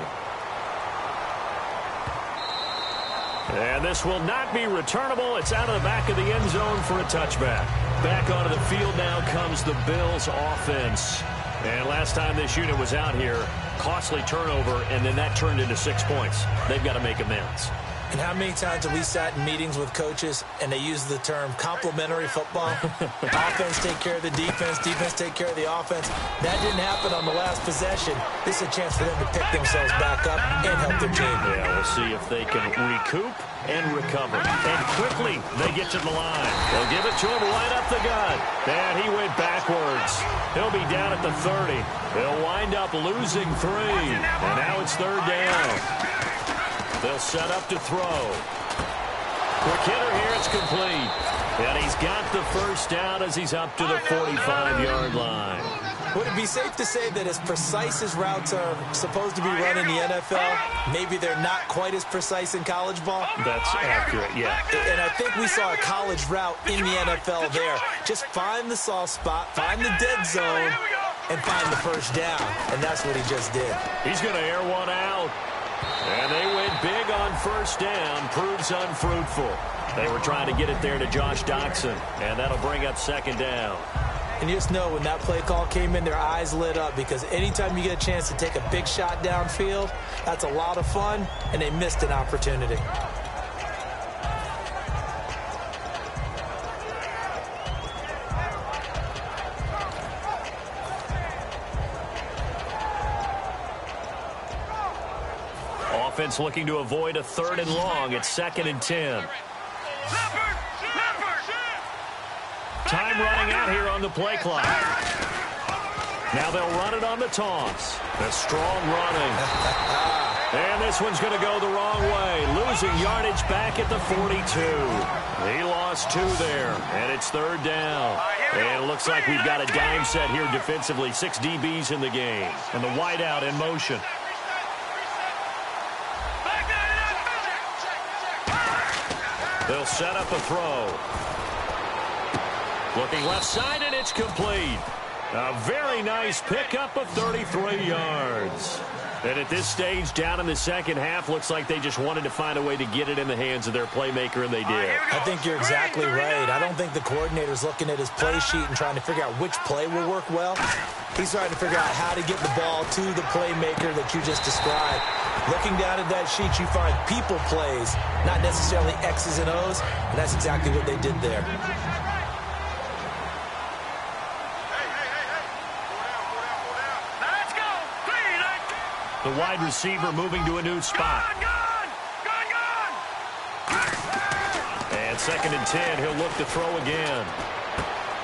And this will not be returnable. It's out of the back of the end zone for a touchback. Back onto the field now comes the Bills offense. And last time this unit was out here, costly turnover, and then that turned into 6 points. They've got to make amends. And how many times have we sat in meetings with coaches and they use the term complementary football? Offense take care of the defense, defense take care of the offense. That didn't happen on the last possession. This is a chance for them to pick themselves back up and help their team. Yeah, we'll see if they can recoup and recover. And quickly, they get to the line. They'll give it to him right up the gut. And he went backwards. He'll be down at the 30. They'll wind up losing 3. And now it's 3rd down. They'll set up to throw. Quick hitter here, it's complete. And he's got the first down as he's up to the 45-yard line. Would it be safe to say that as precise as routes are supposed to be run in the NFL, maybe they're not quite as precise in college ball? That's accurate, yeah. And I think we saw a college route in the NFL there. Just find the soft spot, find the dead zone, and find the first down. And that's what he just did. He's going to air one out. And they went big on first down. Proves unfruitful. They were trying to get it there to Josh Doxson. And that'll bring up 2nd down. And you just know when that play call came in, their eyes lit up. Because anytime you get a chance to take a big shot downfield, that's a lot of fun. And they missed an opportunity. Offense looking to avoid a 3rd and long. It's 2nd and 10. Time running out here on the play clock. Now they'll run it on the toss. A strong running. And this one's going to go the wrong way. Losing yardage back at the 42. He lost 2 there. And it's 3rd down. And it looks like we've got a dime set here defensively. 6 DBs in the game. And the wideout in motion. They'll set up a throw. Looking left side, and it's complete. A very nice pickup of 33 yards. And at this stage, down in the second half, looks like they just wanted to find a way to get it in the hands of their playmaker, and they did. I think you're exactly right. I don't think the coordinator's looking at his play sheet and trying to figure out which play will work well. He's trying to figure out how to get the ball to the playmaker that you just described. Looking down at that sheet, you find people plays, not necessarily X's and O's, and that's exactly what they did there. The wide receiver moving to a new spot. And 2nd and 10, he'll look to throw again.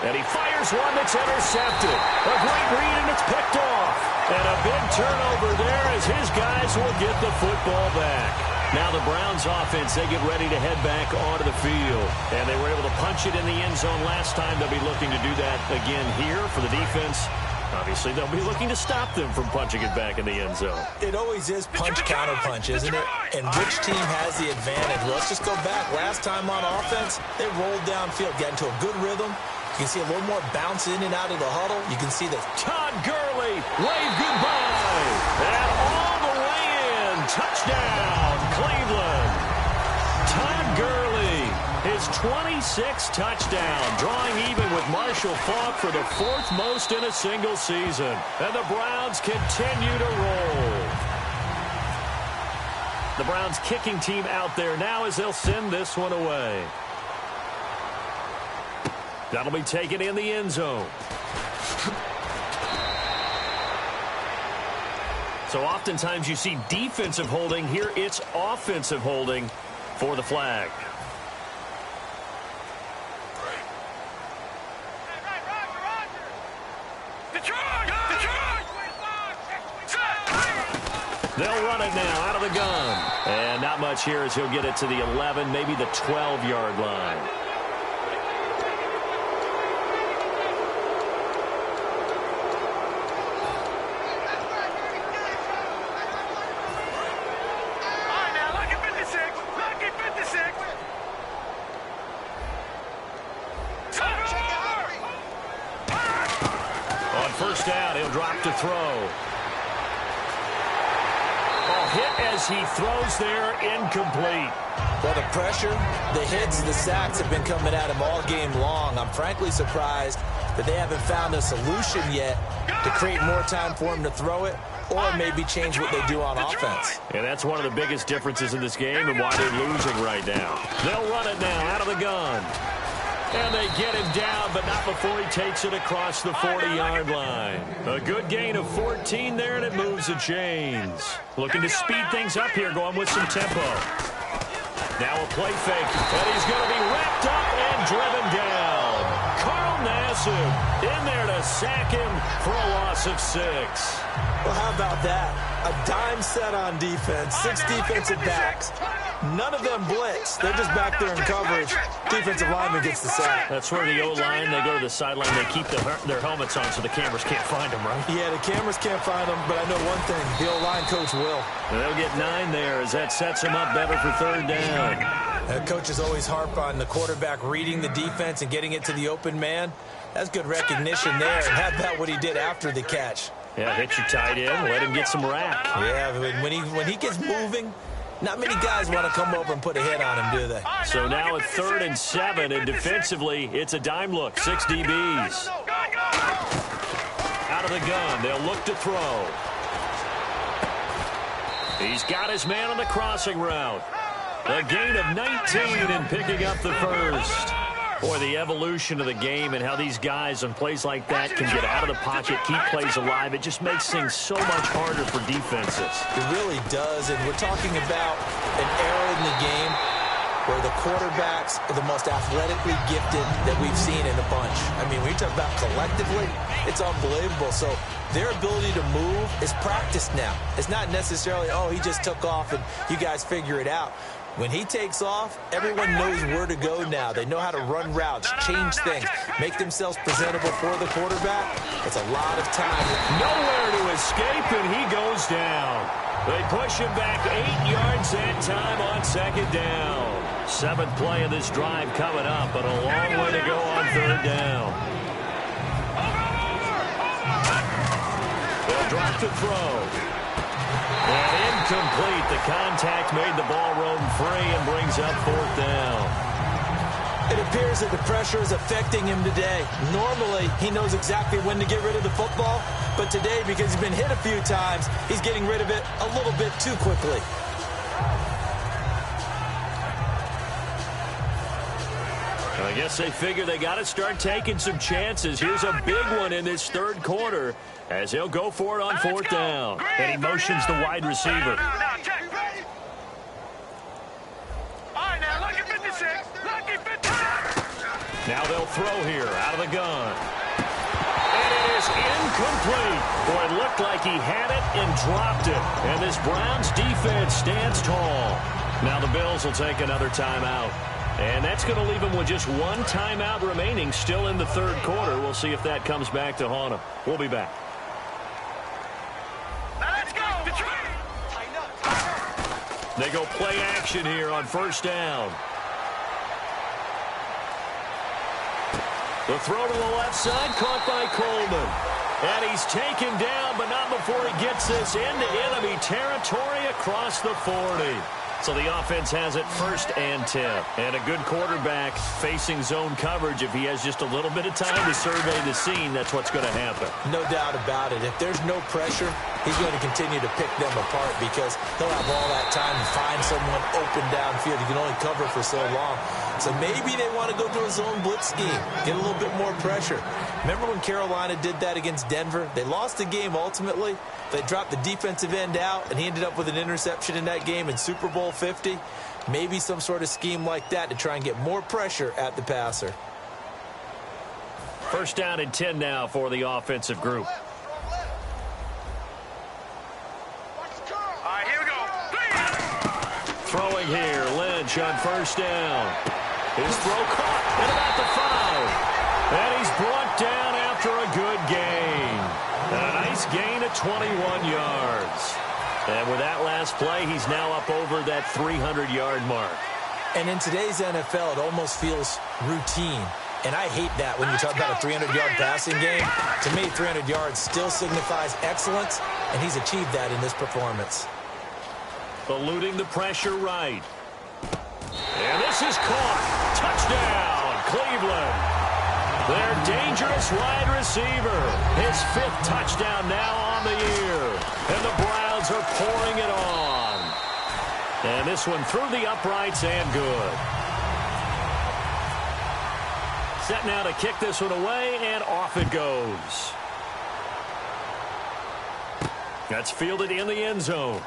And he fires one that's intercepted. A great read, and it's picked off. And a big turnover there as his guys will get the football back. Now the Browns offense, they get ready to head back onto the field. And they were able to punch it in the end zone last time. They'll be looking to do that again here for the defense. Obviously, they'll be looking to stop them from punching it back in the end zone. It always is punch-counter-punch, isn't it? And which team has the advantage? Well, let's just go back. Last time on offense, they rolled downfield, got into a good rhythm. You can see a little more bounce in and out of the huddle. You can see that Todd Gurley wave goodbye. And all the way in. Touchdown, Cleveland. Todd Gurley, his 26th touchdown, drawing even with Marshall Faulk for the 4th most in a single season. And the Browns continue to roll. The Browns kicking team out there now as they'll send this one away. That'll be taken in the end zone. So oftentimes you see defensive holding. Here it's offensive holding for the flag. They'll run it now out of the gun. And not much here as he'll get it to the 11, maybe the 12-yard line. On first down, he'll drop to throw. Hit as he throws there, incomplete. Well, the pressure, the hits, the sacks have been coming at him all game long. I'm frankly surprised that they haven't found a solution yet to create more time for him to throw it or maybe change what they do on offense. And that's one of the biggest differences in this game and why they're losing right now. They'll run it now out of the gun. And they get him down, but not before he takes it across the 40-yard line. A good gain of 14 there, and it moves the chains. Looking to speed things up here, going with some tempo. Now a play fake, and he's going to be wrapped up and driven down. Carl Nassib in there to sack him for a loss of 6. Well, how about that? A dime set on defense, 6 defensive backs. None of them blitz. They're just back there in coverage. Defensive lineman gets the sack. That's where the O-line, they go to the sideline, they keep their helmets on so the cameras can't find them, right? Yeah, the cameras can't find them, but I know one thing. The O-line coach will. And they'll get 9 there as that sets them up better for third down. Coaches always harp on the quarterback reading the defense and getting it to the open man. That's good recognition there. And how about what he did after the catch? Yeah, hit your tight end, let him get some rack. Yeah, when he gets moving, not many guys want to come over and put a hit on him, do they? So now it's 3rd and 7, and defensively, it's a dime look. 6 DBs. Out of the gun, they'll look to throw. He's got his man on the crossing route. A gain of 19 and picking up the first. Boy, the evolution of the game and how these guys on plays like that can get out of the pocket, keep plays alive, it just makes things so much harder for defenses. It really does, and we're talking about an era in the game where the quarterbacks are the most athletically gifted that we've seen in a bunch. I mean, when you talk about collectively, it's unbelievable. So their ability to move is practiced now. It's not necessarily, oh, he just took off and you guys figure it out. When he takes off, everyone knows where to go now. They know how to run routes, change things, make themselves presentable for the quarterback. It's a lot of time. Nowhere to escape, and he goes down. They push him back 8 yards that time on 2nd down. 7th play of this drive coming up, but a long way to go on 3rd down. They'll drop to throw. And incomplete. The contact made the ball roam free and brings up 4th down. It appears that the pressure is affecting him today. Normally, he knows exactly when to get rid of the football, but today, because he's been hit a few times, he's getting rid of it a little bit too quickly. I guess they figure they got to start taking some chances. Here's a big one in this 3rd quarter as he'll go for it on 4th down. And he motions the wide receiver. Now they'll throw here out of the gun. And it is incomplete. Boy, it looked like he had it and dropped it. And this Browns defense stands tall. Now the Bills will take another timeout. And that's going to leave them with just 1 timeout remaining still in the 3rd quarter. We'll see if that comes back to haunt them. We'll be back. Let's go, Detroit! They go play action here on 1st down. The throw to the left side, caught by Coleman. And he's taken down, but not before he gets this into enemy territory across the 40. So the offense has it 1st and 10. And a good quarterback facing zone coverage. If he has just a little bit of time to survey the scene, that's what's going to happen. No doubt about it. If there's no pressure, he's going to continue to pick them apart because he'll have all that time to find someone open downfield. He can only cover for so long. So maybe they want to go to a zone blitz scheme, get a little bit more pressure. Remember when Carolina did that against Denver? They lost the game ultimately. They dropped the defensive end out, and he ended up with an interception in that game in Super Bowl 50. Maybe some sort of scheme like that to try and get more pressure at the passer. First down and 10 now for the offensive group. All right, here we go. Throwing here, Lynch on first down. His throw caught at about the 5. And he's brought down after a good gain. A nice gain of 21 yards. And with that last play, he's now up over that 300-yard mark. And in today's NFL, it almost feels routine. And I hate that when you talk about a 300-yard passing game. To me, 300 yards still signifies excellence, and he's achieved that in this performance. Eluding the pressure right. And this is caught. Touchdown, Cleveland. Their dangerous wide receiver. His 5th touchdown now on the year. And the Browns are pouring it on. And this one through the uprights and good. Set now to kick this one away, and off it goes. That's fielded in the end zone.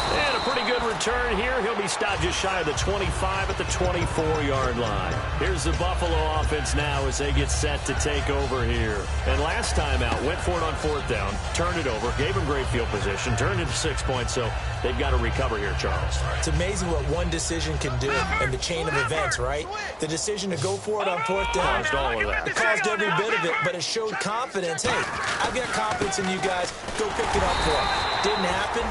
And a pretty good return here. He'll be stopped just shy of the 25 at the 24-yard line. Here's the Buffalo offense now as they get set to take over here. And last time out, went for it on 4th down, turned it over, gave him great field position, turned it to 6 points, so they've got to recover here, Charles. It's amazing what one decision can do in the chain of events, right? The decision to go for it on 4th down. Caused all of that. It caused every bit of it, but it showed confidence. Hey, I've got confidence in you guys. Go pick it up for them. Didn't happen.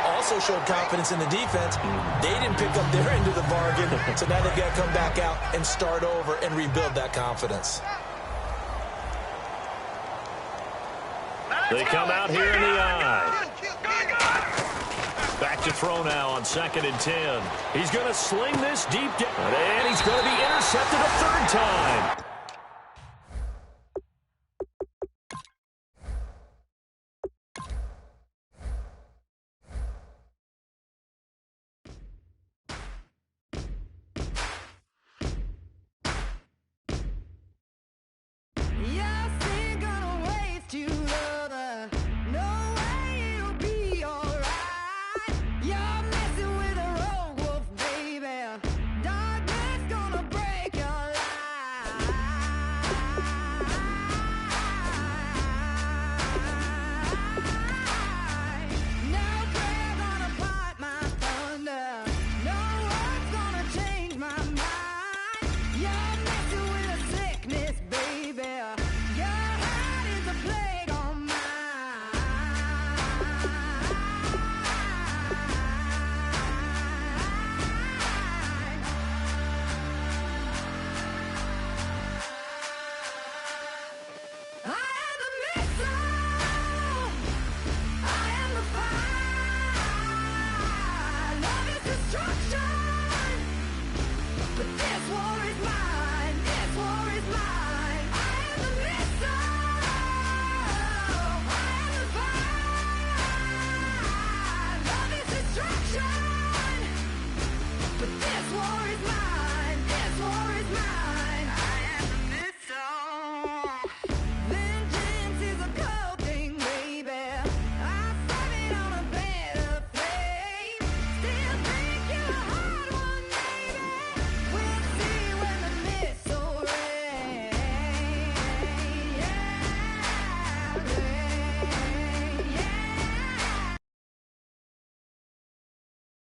Also showed confidence in the defense. They didn't pick up their end of the bargain, so now they've got to come back out and start over and rebuild that confidence. They come out here in the eye. Back to throw now on 2nd and 10. He's going to sling this deep down, and he's going to be intercepted a 3rd time.